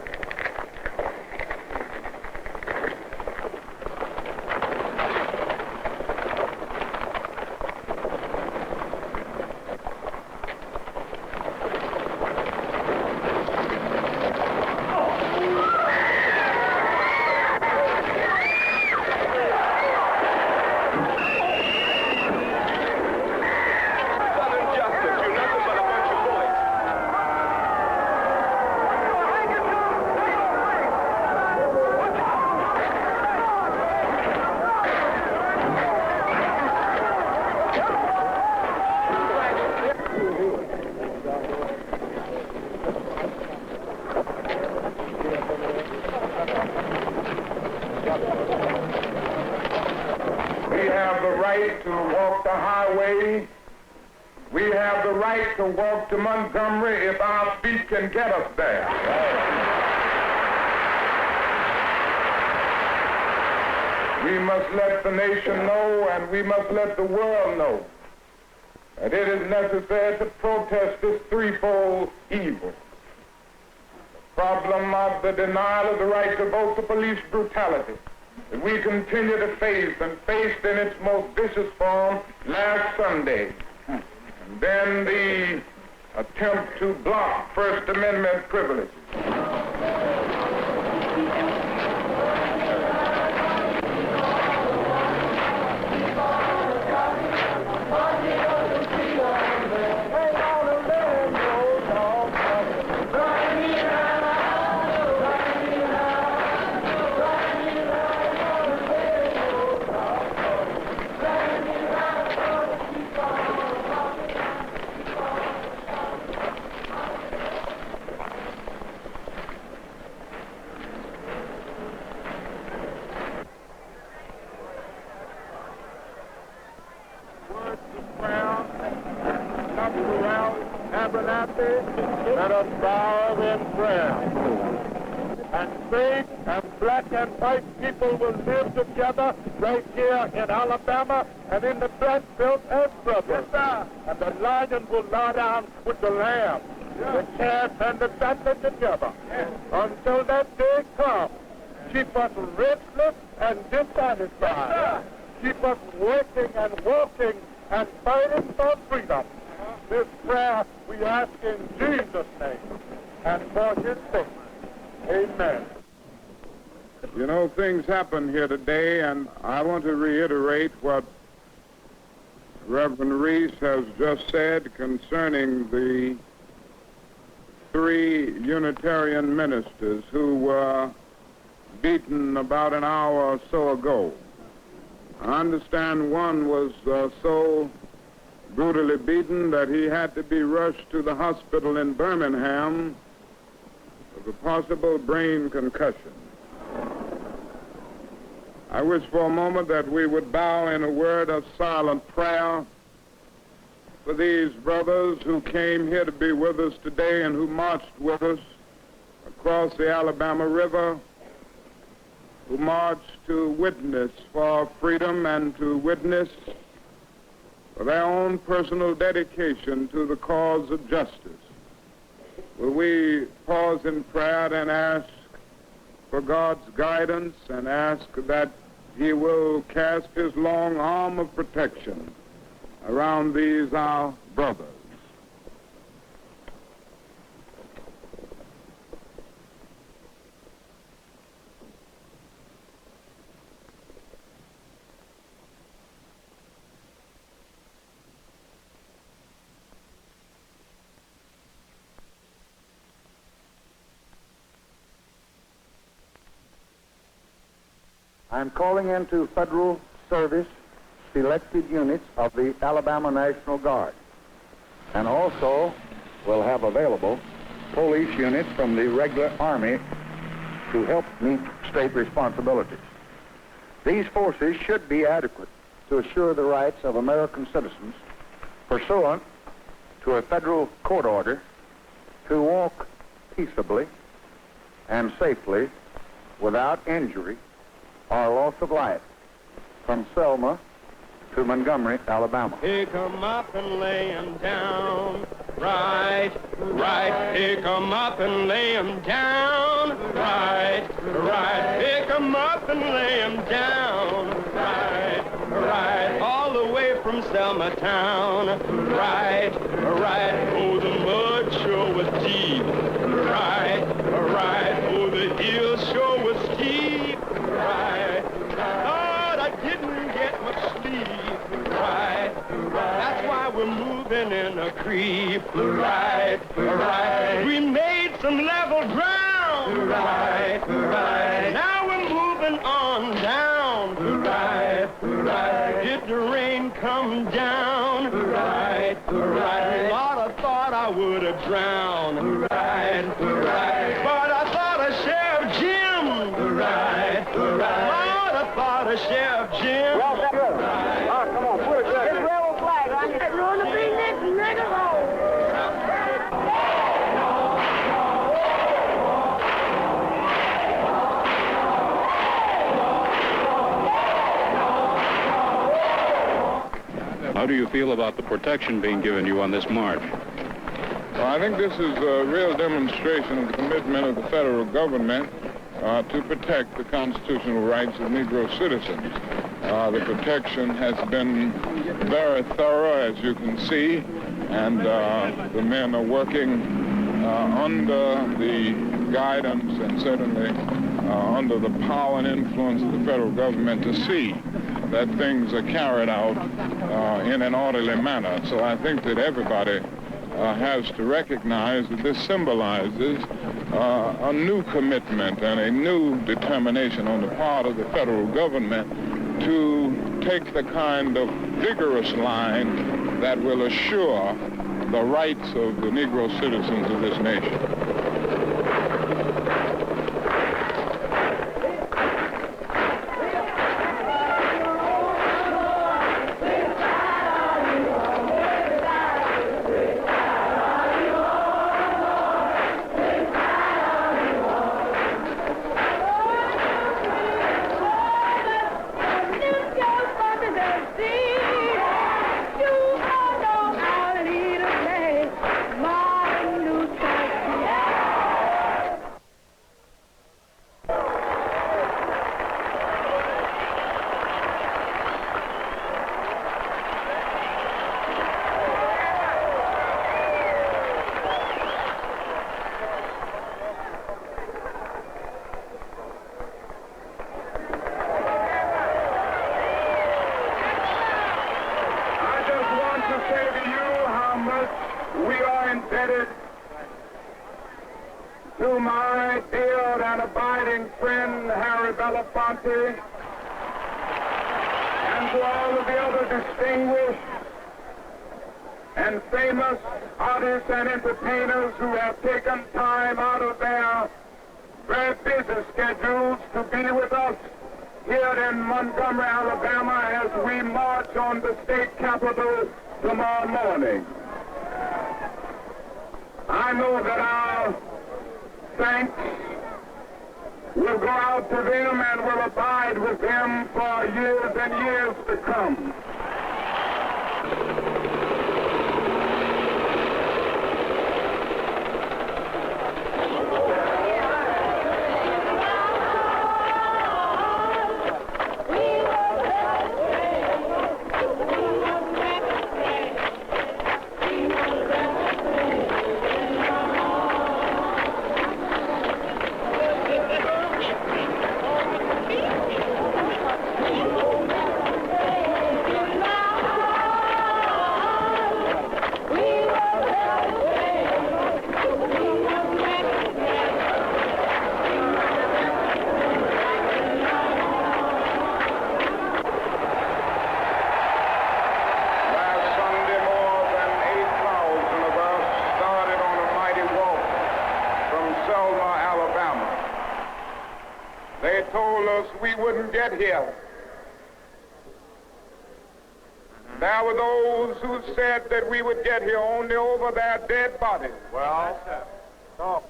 We have the right to walk the highway. We have the right to walk to Montgomery if our feet can get us there. We must let the nation know, and we must let the world know, that it is necessary to protest this threefold evil. The problem of the denial of the right to vote, the police brutality that we continue to face and faced in its most vicious form last Sunday. And then the attempt to block First Amendment privileges. Let us bow in prayer. And faith and black and white people will live together right here in Alabama and in the blood belt as brothers. Yes, and the lion will lie down with the lamb, the calf and the fatling together until that day comes Keep us restless and dissatisfied. Keep us working and walking and fighting for freedom. This prayer we ask in Jesus' name and for his sake. Amen. You know, things happen here today, and I want to reiterate what Reverend Reese has just said concerning the 3 Unitarian ministers who were beaten about an hour or so ago. I understand one was so brutally beaten that he had to be rushed to the hospital in Birmingham with a possible brain concussion. I wish for a moment that we would bow in a word of silent prayer for these brothers who came here to be with us today and who marched with us across the Alabama River, who marched to witness for freedom and to witness for their own personal dedication to the cause of justice. Will we pause in prayer and ask for God's guidance and ask that he will cast his long arm of protection around these our brothers. I'm calling into federal service selected units of the Alabama National Guard, and also will have available police units from the regular Army to help meet state responsibilities. These forces should be adequate to assure the rights of American citizens pursuant to a federal court order to walk peaceably and safely without injury or loss of life from Selma to Montgomery, Alabama. Pick 'em up and lay 'em down. Right, right. Pick 'em up and lay 'em down. Right, right. Pick 'em up and lay 'em down. Right, right. All the way from Selma town. Right, right. Oh, the mud sure was deep. Right, right. Oh, the hill sure was steep. Right. Lord, I didn't get much sleep. Right. That's why we're moving in a creep. Right. Right. We made some level ground. Right. Right. Now we're moving on down. Right. Right. Did the rain come down? Right. Right. Lord, I thought I would have drowned. Right. Right. But I thought of Sheriff Jim. Right. Right. Lord, I thought of Sheriff Jim. Well, that's good. Right. Come on, put it there. This rebel flag on you. Run the big nigga roll. How do you feel about the protection being given you on this march? Well, I think this is a real demonstration of the commitment of the federal government to protect the constitutional rights of Negro citizens. The protection has been very thorough, as you can see, and the men are working under the guidance and certainly under the power and influence of the federal government to see that things are carried out in an orderly manner. So I think that everybody has to recognize that this symbolizes a new commitment and a new determination on the part of the federal government to take the kind of vigorous line that will assure the rights of the Negro citizens of this nation. Yeah. friend Harry Belafonte, and to all of the other distinguished and famous artists and entertainers who have taken time out of their very busy schedules to be with us here in Montgomery, Alabama, as we march on the state capitol tomorrow morning. I know that our thanks will go out to them and will abide with them for years and years to come. We wouldn't get here. There were those who said that we would get here only over their dead bodies. Well, talk.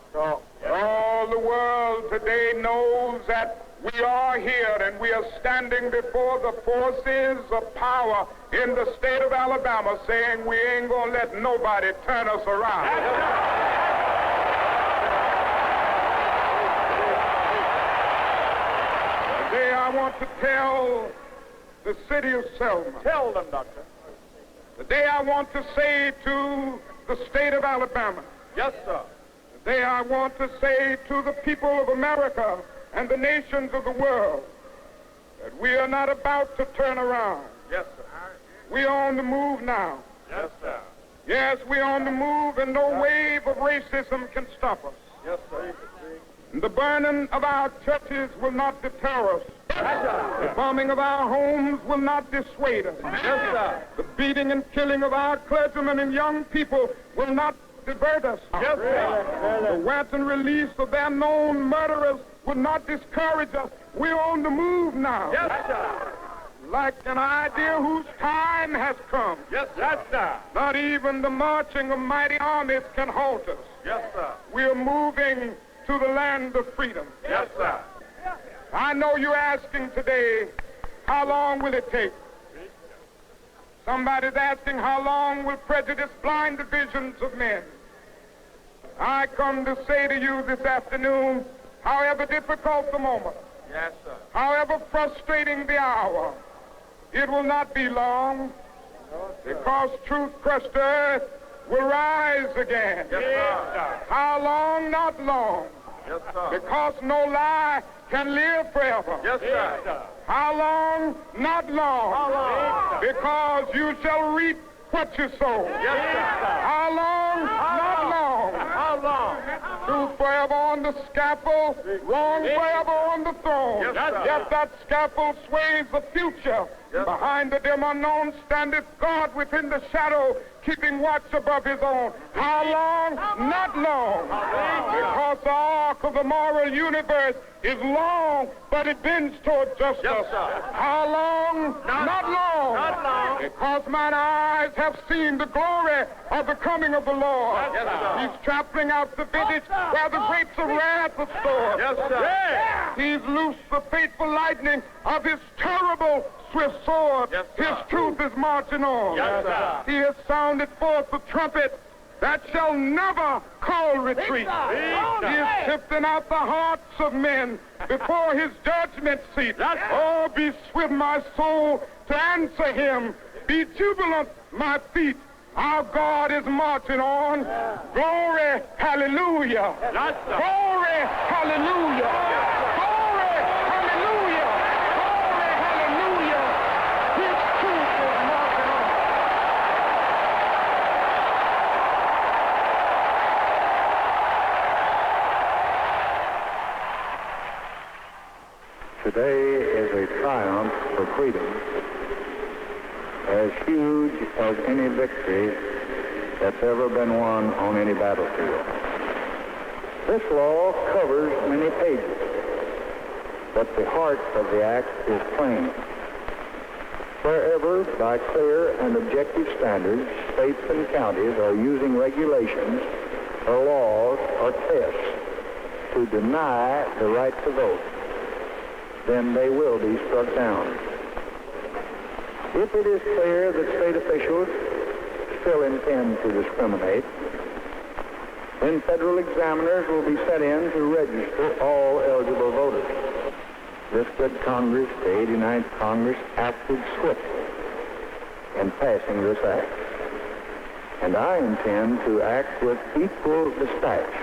All the world today knows that we are here and we are standing before the forces of power in the state of Alabama saying we ain't gonna let nobody turn us around. I want to tell the city of Selma. Tell them, Doctor. Today I want to say to the state of Alabama. Yes, sir. Today I want to say to the people of America and the nations of the world that we are not about to turn around. Yes, sir. We are on the move now. Yes, sir. Yes, we are on the move and no wave of racism can stop us. Yes, sir. The burning of our churches will not deter us. The bombing of our homes will not dissuade us. Yes, sir. The beating and killing of our clergymen and young people will not divert us. Yes, sir. The wanton release of their known murderers will not discourage us. We're on the move now. Yes, sir. Like an idea whose time has come. Yes, sir. Not even the marching of mighty armies can halt us. Yes, sir. We're moving to the land of freedom. Yes, sir. I know you're asking today, how long will it take? Somebody's asking, how long will prejudice blind the visions of men? I come to say to you this afternoon, however difficult the moment, yes, sir, however frustrating the hour, it will not be long, because truth crushed earth will rise again. Yes, sir. How long? Not long. Yes, sir. Because no lie can live forever. Yes, sir. How long? Not long. How long? Because you shall reap what you sow. Yes, sir. How long? Not long. How long? Truth forever on the scaffold, wrong forever on the throne. Yes, sir. Yet that scaffold sways the future. Yes. Behind the dim unknown standeth God within the shadow, keeping watch above his own. How long? Not long. Because the arc of the moral universe is long, but it bends toward justice. Yes, sir. How long? Not long. Not long. Because mine eyes have seen the glory of the coming of the Lord. Yes, sir. He's trampling out the vintage where the grapes of wrath are stored. Yes, sir. He's loosed the fateful lightning of his terrible swift sword. Yes, sir. His truth is marching on. Yes, sir. He has sounded forth the trumpet that shall never call retreat. He is sifting out the hearts of men before his judgment seat. Oh, be swift, my soul, to answer him. Be jubilant, my feet. Our God is marching on. Glory, hallelujah. Glory, hallelujah. Glory, hallelujah. Glory, hallelujah. His truth is marching on. is a triumph for freedom, as huge as any victory that's ever been won on any battlefield. This law covers many pages, but the heart of the act is plain. Wherever, by clear and objective standards, states and counties are using regulations or laws or tests to deny the right to vote, then they will be struck down. If it is clear that state officials still intend to discriminate, then federal examiners will be sent in to register all eligible voters. This good Congress, the 89th Congress, acted swiftly in passing this act. And I intend to act with equal dispatch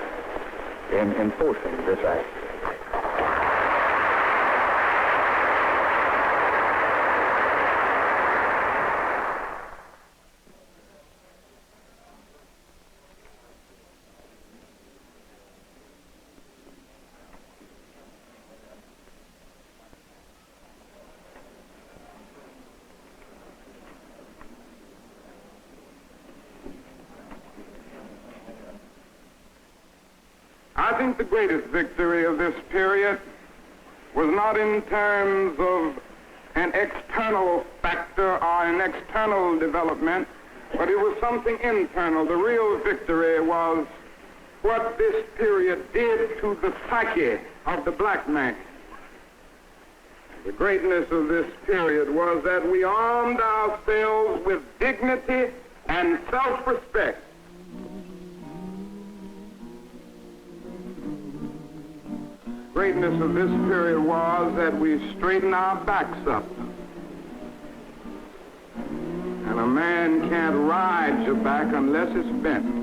in enforcing this act. I think the greatest victory of this period was not in terms of an external factor or an external development, but it was something internal. The real victory was what this period did to the psyche of the black man. The greatness of this period was that we armed ourselves with dignity and self-respect. Greatness of this period was that we straightened our backs up. And a man can't ride your back unless it's bent.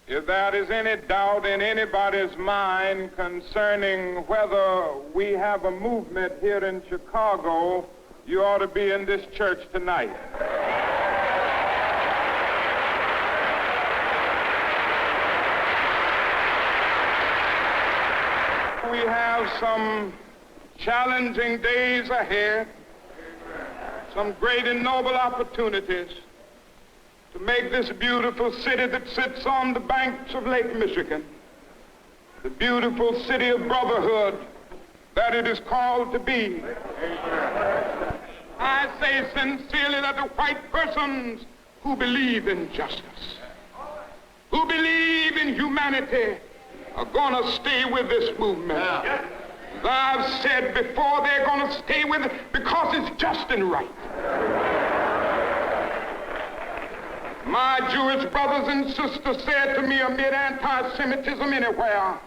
If there is any doubt in anybody's mind concerning whether we have a movement here in Chicago, you ought to be in this church tonight. We have some challenging days ahead, some great and noble opportunities to make this beautiful city that sits on the banks of Lake Michigan, the beautiful city of brotherhood that it is called to be. I say sincerely that the white persons who believe in justice, who believe in humanity, are going to stay with this movement. As I've said before, they're going to stay with it because it's just and right. My Jewish brothers and sisters said to me amid anti-Semitism anywhere,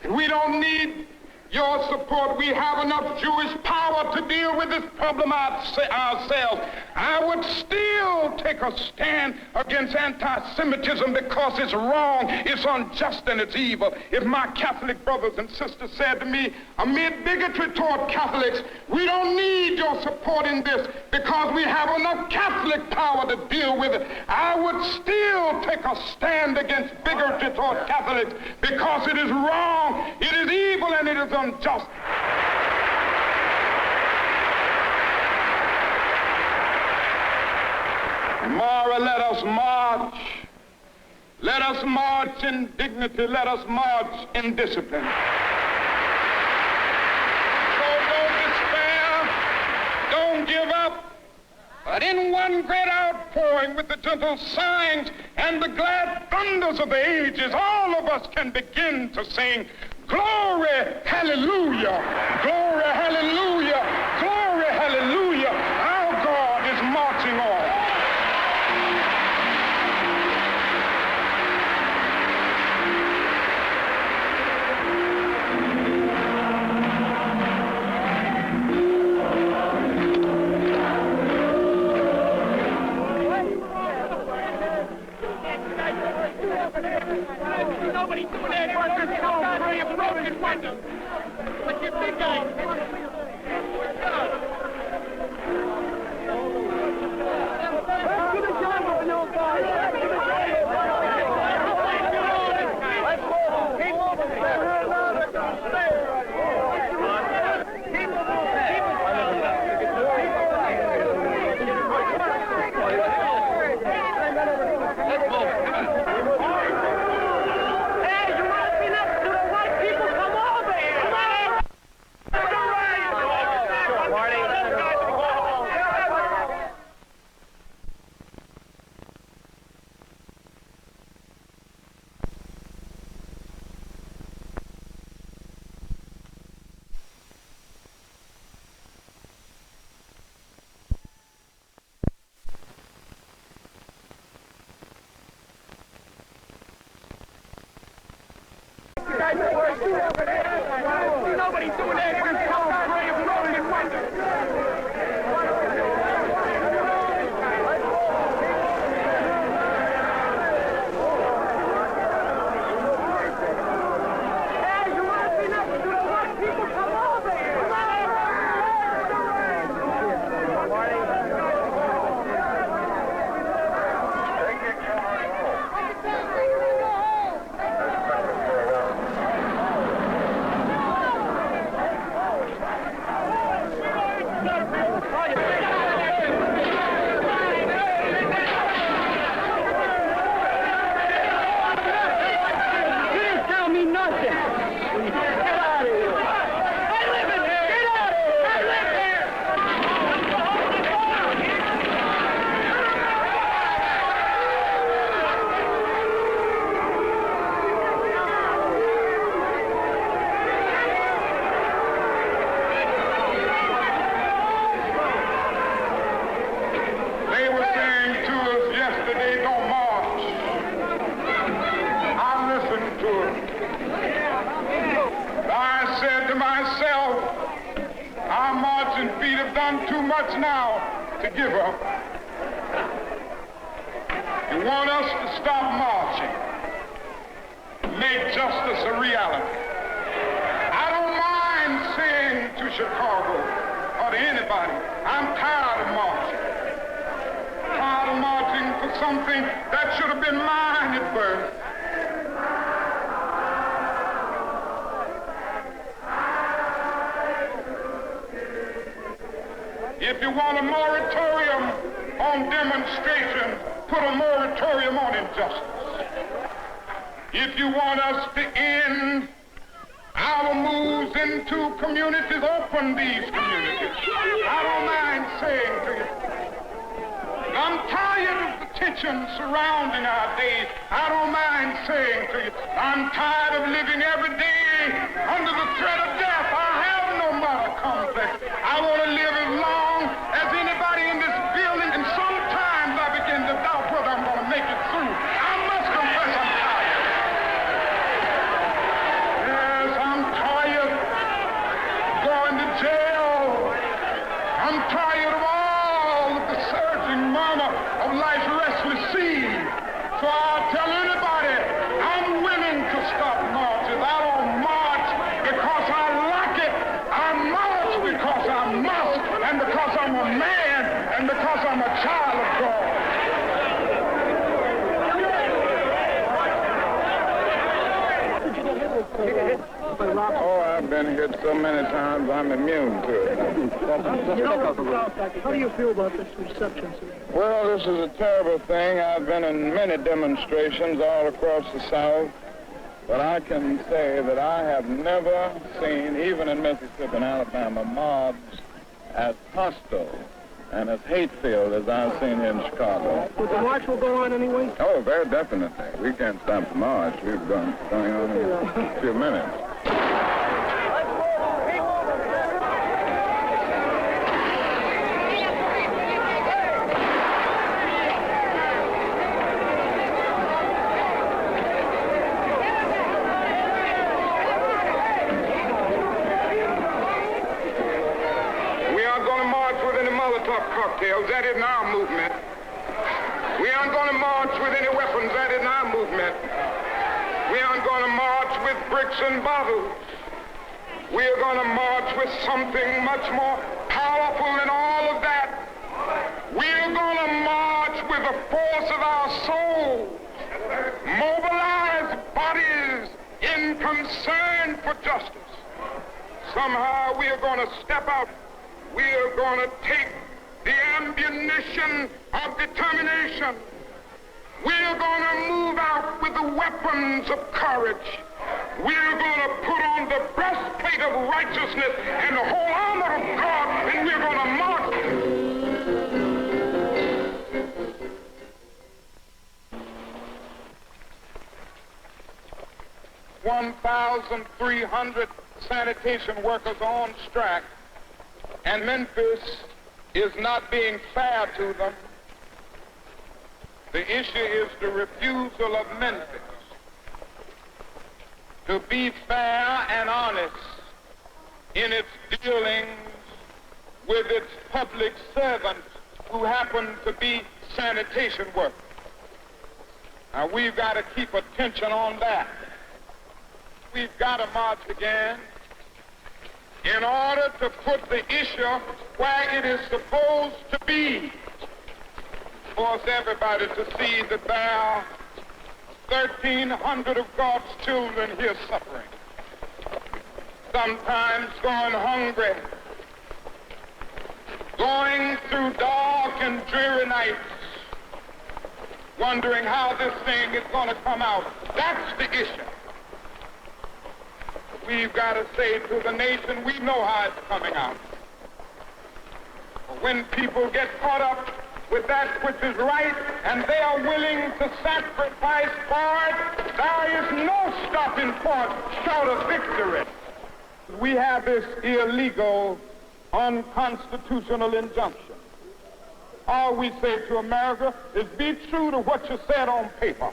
And we don't need your support. We have enough Jewish power to deal with this problem ourselves. I would still take a stand against anti-Semitism because it's wrong, it's unjust, and it's evil. If my Catholic brothers and sisters said to me, amid bigotry toward Catholics, we don't need your support in this because we have enough Catholic power to deal with it, I would still take a stand against bigotry toward Catholics because it is wrong, it is evil, and it is unjust. Tomorrow, let us march. Let us march in dignity. Let us march in discipline. So don't despair. Don't give up. But in one great outpouring with the gentle sighings and the glad thunders of the ages, all of us can begin to sing, glory, hallelujah, glory, hallelujah, glory, hallelujah. Our God is marching on. Nobody doing that workers don't pray a broken window. But you big guy. Nobody doing that workers don't pray a broken window. Now to give up. You want us to stop marching, make justice a reality. I don't mind saying to Chicago or to anybody, I'm tired of marching. Tired of marching for something that should have been mine at birth. If you want a moratorium on demonstration, put a moratorium on injustice. If you want us to end our moves into communities, open these communities. I don't mind saying to you, I'm tired of the tension surrounding our days. I don't mind saying to you, I'm tired of living every day under the threat of death. I have no moral complex. I want to live as long as anybody in this building, and sometimes I begin to doubt whether I'm going to make it through. I must confess I'm tired. Yes, know, I've been hit so many times, I'm immune to it. How do you feel about this reception, sir? Well, this is a terrible thing. I've been in many demonstrations all across the South, but I can say that I have never seen, even in Mississippi and Alabama, mobs as hostile and as hate-filled as I've seen here in Chicago. But the march will go on anyway? Oh, very definitely. We can't stop the march. We've been going on in a few minutes. Cocktails, that isn't our movement. We aren't going to march with any weapons, that isn't our movement. We aren't going to march with bricks and bottles. We are going to march with something much more powerful than all of that. We are going to march with the force of our souls, mobilize bodies in concern for justice. Somehow we are going to step out. We are going to take the ammunition of determination. We are going to move out with the weapons of courage. We are going to put on the breastplate of righteousness and the whole armor of God, and we're going to march. 1,300 sanitation workers on strike, and Memphis is not being fair to them. The issue is the refusal of Memphis to be fair and honest in its dealings with its public servants who happen to be sanitation workers. Now, we've got to keep attention on that. We've got to march again in order to put the issue where it is supposed to be. Force everybody to see that there are 1,300 of God's children here suffering, sometimes going hungry, going through dark and dreary nights, wondering how this thing is going to come out. That's the issue. We've got to say to the nation, we know how it's coming out. When people get caught up with that which is right and they are willing to sacrifice for it, there is no stopping point short of victory. We have this illegal, unconstitutional injunction. All we say to America is be true to what you said on paper.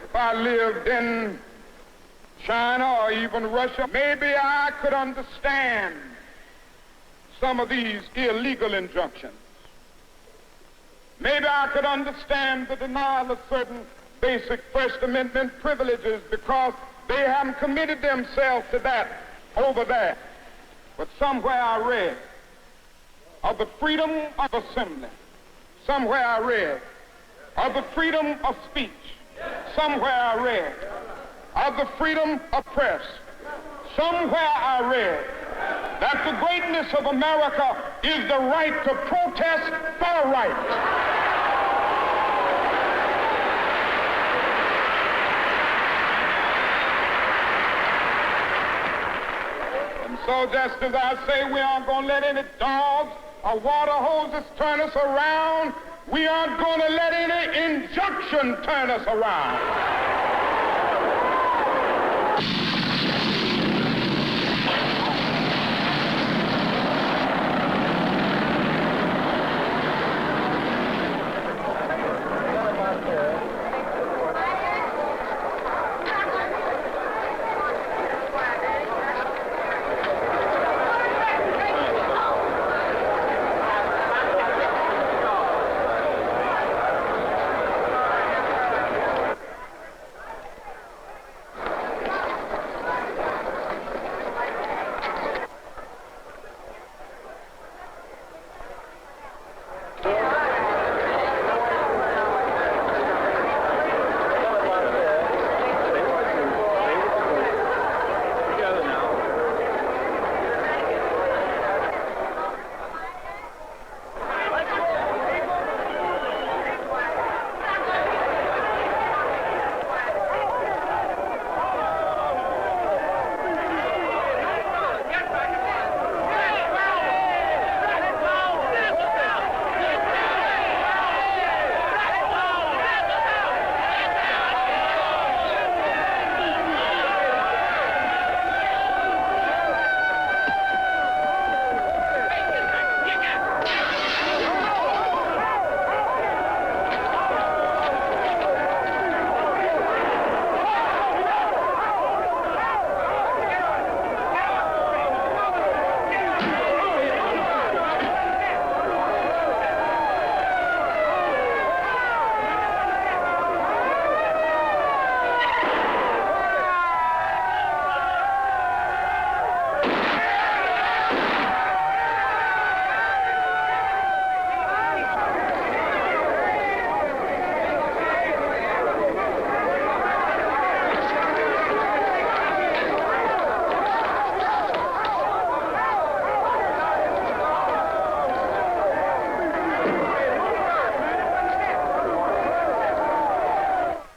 If I lived in China or even Russia, maybe I could understand some of these illegal injunctions. Maybe I could understand the denial of certain basic First Amendment privileges because they haven't committed themselves to that over there. But somewhere I read of the freedom of assembly. Somewhere I read of the freedom of speech. Somewhere I read of the freedom of press. Somewhere I read that the greatness of America is the right to protest for rights. And so just as I say we aren't going to let any dogs or water hoses turn us around, we aren't going to let any injunction turn us around.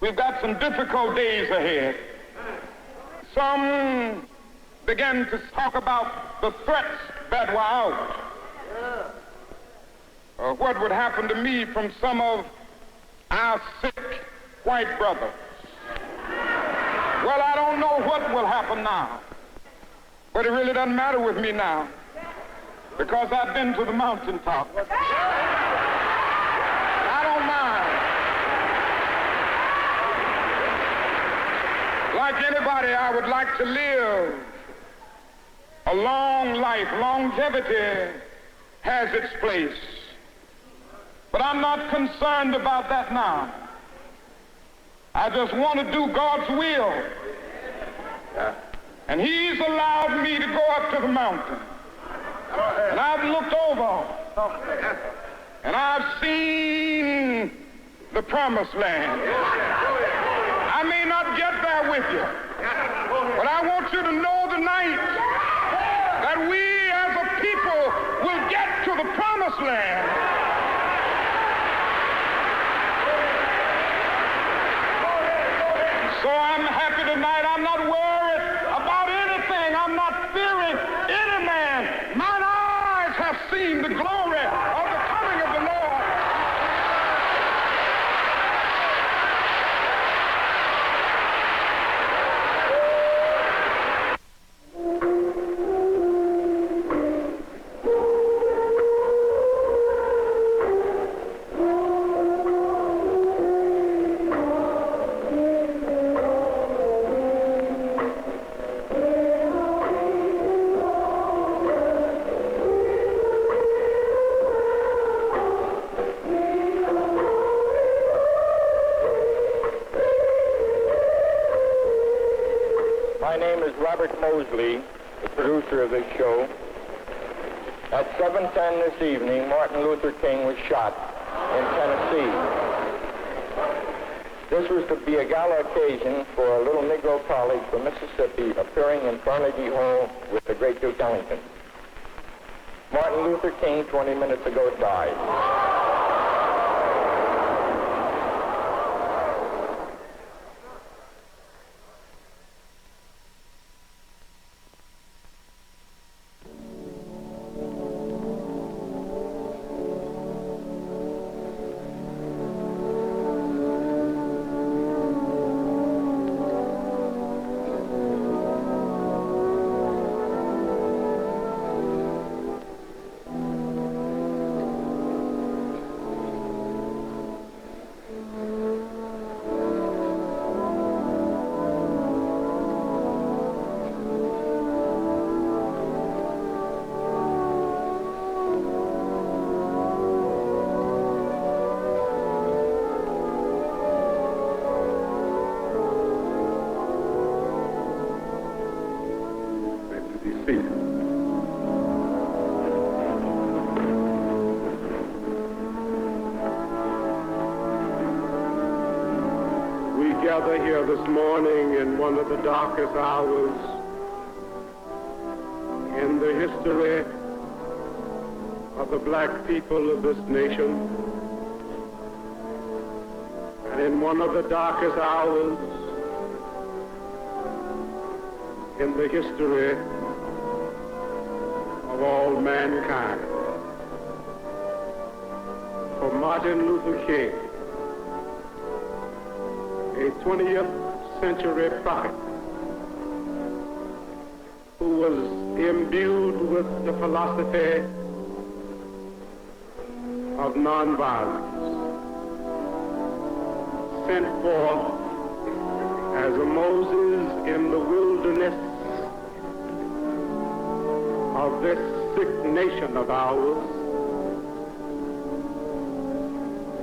we've got some difficult days ahead. Some began to talk about the threats that were out. What would happen to me from some of our sick white brothers? Well, I don't know what will happen now, but it really doesn't matter with me now, because I've been to the mountaintop. I don't mind. Like anybody, I would like to live a long life. Longevity has its place. But I'm not concerned about that now. I just want to do God's will. And He's allowed me to go up to the mountain. And I've looked over. And I've seen the promised land. I may not get there with you, but I want you to know tonight that we as a people will get to the promised land. So I'm happy tonight. I'm not worried about anything. I'm not fearing any man. Mine eyes have seen the glory of the coming of the Lord. My name is Robert Mosley, the producer of this show. At 7:10 this evening, Martin Luther King was shot in Tennessee. This was to be a gala occasion for a little Negro college from Mississippi appearing in Carnegie Hall with the great Duke Ellington. Martin Luther King, 20 minutes ago, died. Gather here this morning in one of the darkest hours in the history of the black people of this nation, and in one of the darkest hours in the history of all mankind. For Martin Luther King, a 20th century prophet who was imbued with the philosophy of nonviolence, sent forth as a Moses in the wilderness of this sick nation of ours,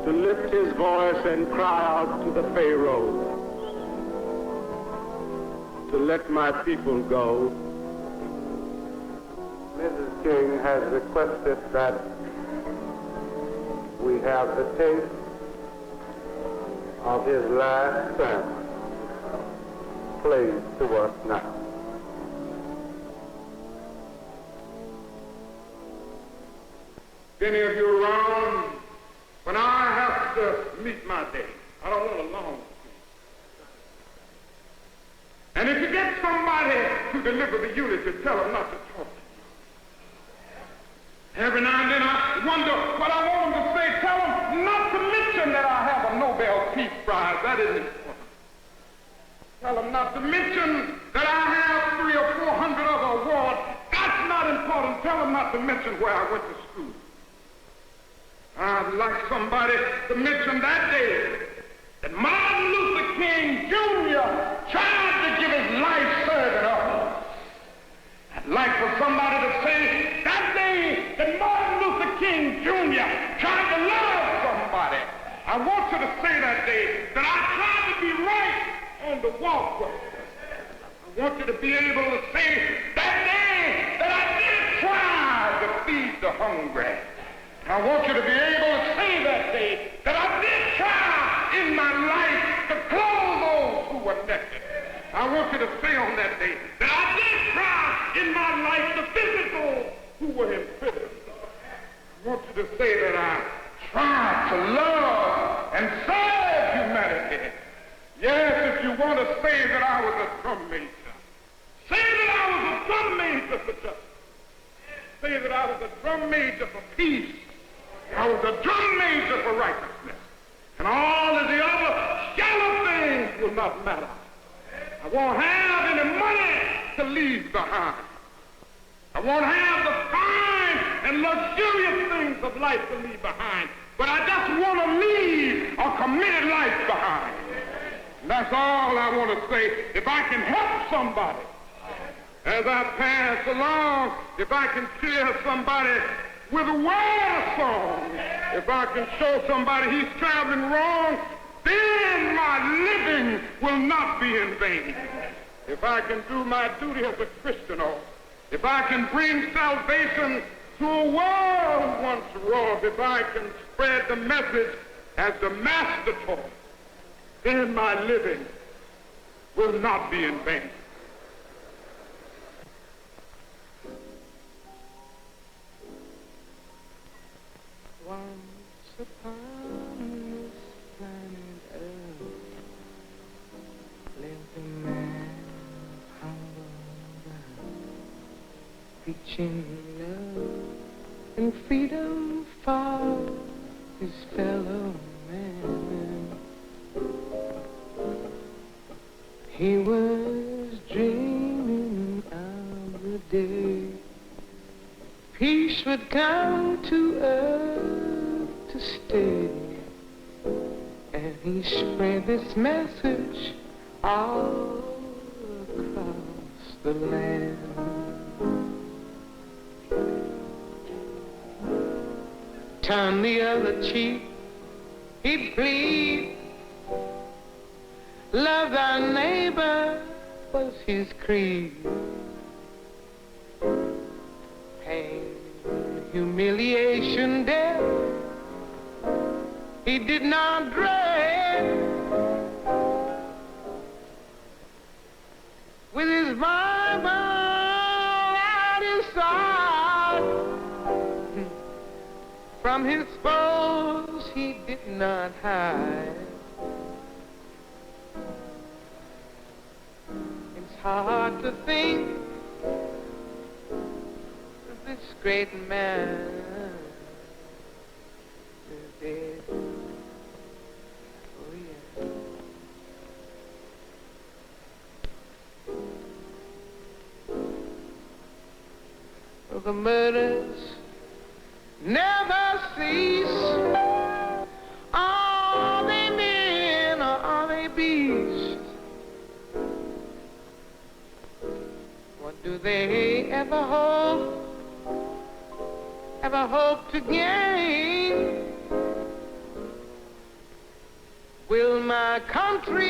to lift his voice and cry out to the Pharaoh, to let my people go. Mrs. King has requested that we have the tape of his last sermon played to us now. Any of you around when I have to meet my day? I don't want a long speech. And if you get somebody to deliver the eulogy, tell them not to talk. Every now and then I wonder what I want them to say. Tell them not to mention that I have a Nobel Peace Prize. That isn't important. Tell them not to mention that I have 300 or 400 other awards. That's not important. Tell them not to mention where I went to school. I'd like somebody to mention that day that Martin Luther King Jr. tried to give his life serving others. I'd like for somebody to say that day that Martin Luther King Jr. tried to love somebody. I want you to say that day that I tried to be right on the walkway. I want you to be able to say that day that I did try to feed the hungry. I want you to be able to say that day that I did try in my life to clothe those who were naked. I want you to say on that day that I did try in my life to visit those who were in prison. I want you to say that I tried to love and serve humanity. Yes, if you want to say that I was a drum major, say that I was a drum major for justice. Say that I was a drum major for peace. I was a drum major for righteousness. And all of the other shallow things will not matter. I won't have any money to leave behind. I won't have the fine and luxurious things of life to leave behind. But I just want to leave a committed life behind. And that's all I want to say. If I can help somebody as I pass along, if I can cheer somebody with a world song, if I can show somebody he's traveling wrong, then my living will not be in vain. If I can do my duty as a Christian, or if I can bring salvation to a world once lost, if I can spread the message as the Master taught, then my living will not be in vain. Once upon this planet Earth lived a man humble, preaching love and freedom for his fellow man. He was dreaming of the day peace would come to earth to stay, and he spread this message all across the land. Turn the other cheek, he'd plead. Love thy neighbor was his creed. Pain, humiliation, death, he did not dread. With his Bible at his side, from his foes he did not hide. It's hard to think of this great man is dead. Oh yeah. Well, the murders never cease. Are they men or are they beasts? What do they ever hope to gain? Will my country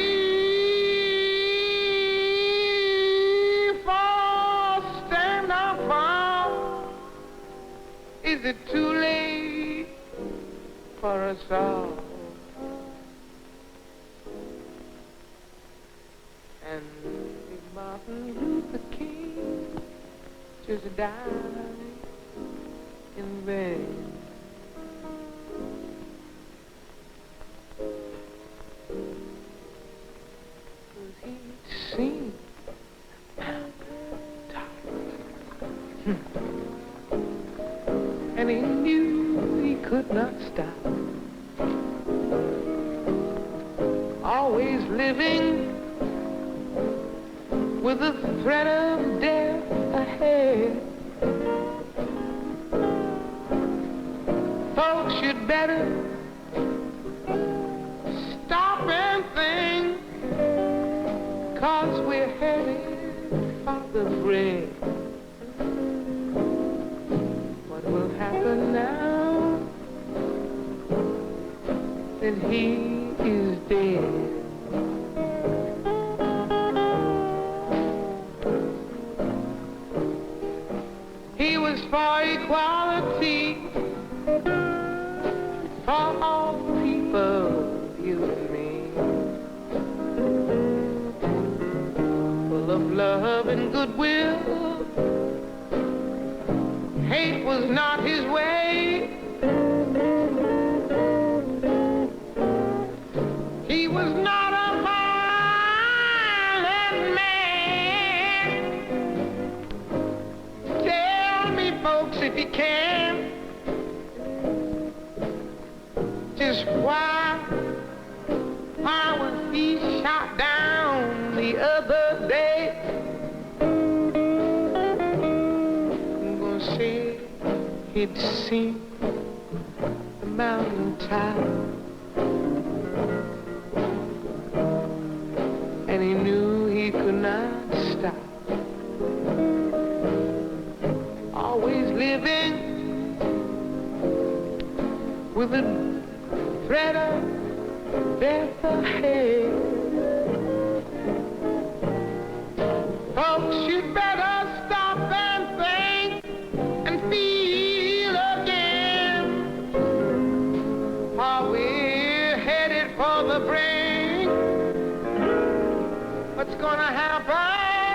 fall, stand or fall? Is it too late for us all? And if Martin Luther King just died in vain, he'd seen And he knew he could not stop. Always living with the threat of death ahead. Folks should better stop and think, 'cause we're headed for the bridge. What will happen now that he is dead? He was for equality for all people, you and me. Full of love and goodwill. Hate was not his way. He was not a violent man. Tell me, folks, if you can, just why was he shot down the other day? I'm gonna say he'd seen the mountain top, and he knew he could not stop. Always living with a threat of death ahead. Folks, you better stop and think and feel again. Are we headed for the brink? What's gonna happen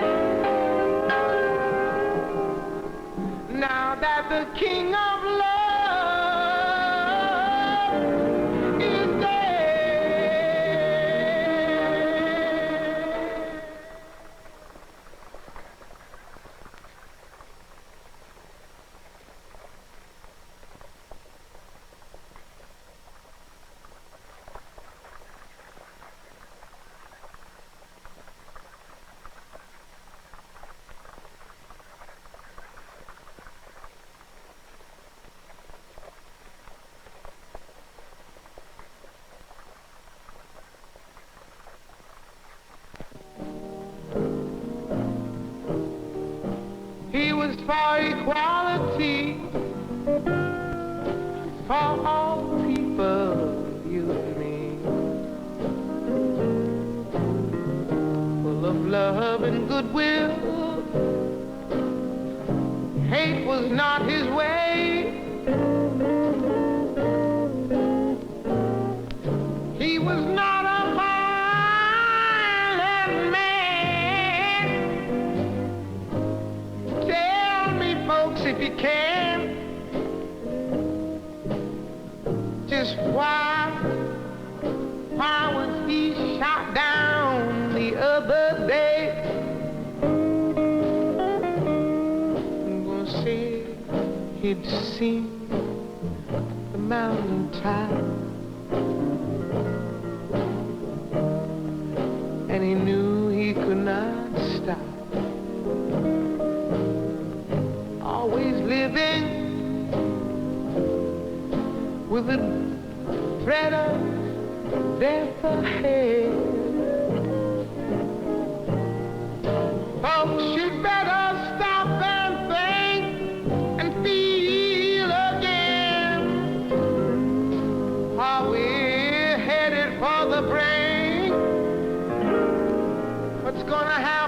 now that the King of Love for equality for all people, you and me. Full of love and goodwill. Hate was not his way. He was not a violent man. Tell me, folks, if you can, just why was he shot down the other day? I'm gonna say he'd seen the mountain top, and he knew he could not stop. Always living with a threat of death ahead. Folks, you'd better stop and think and feel again. Are we headed for the brink? What's gonna happen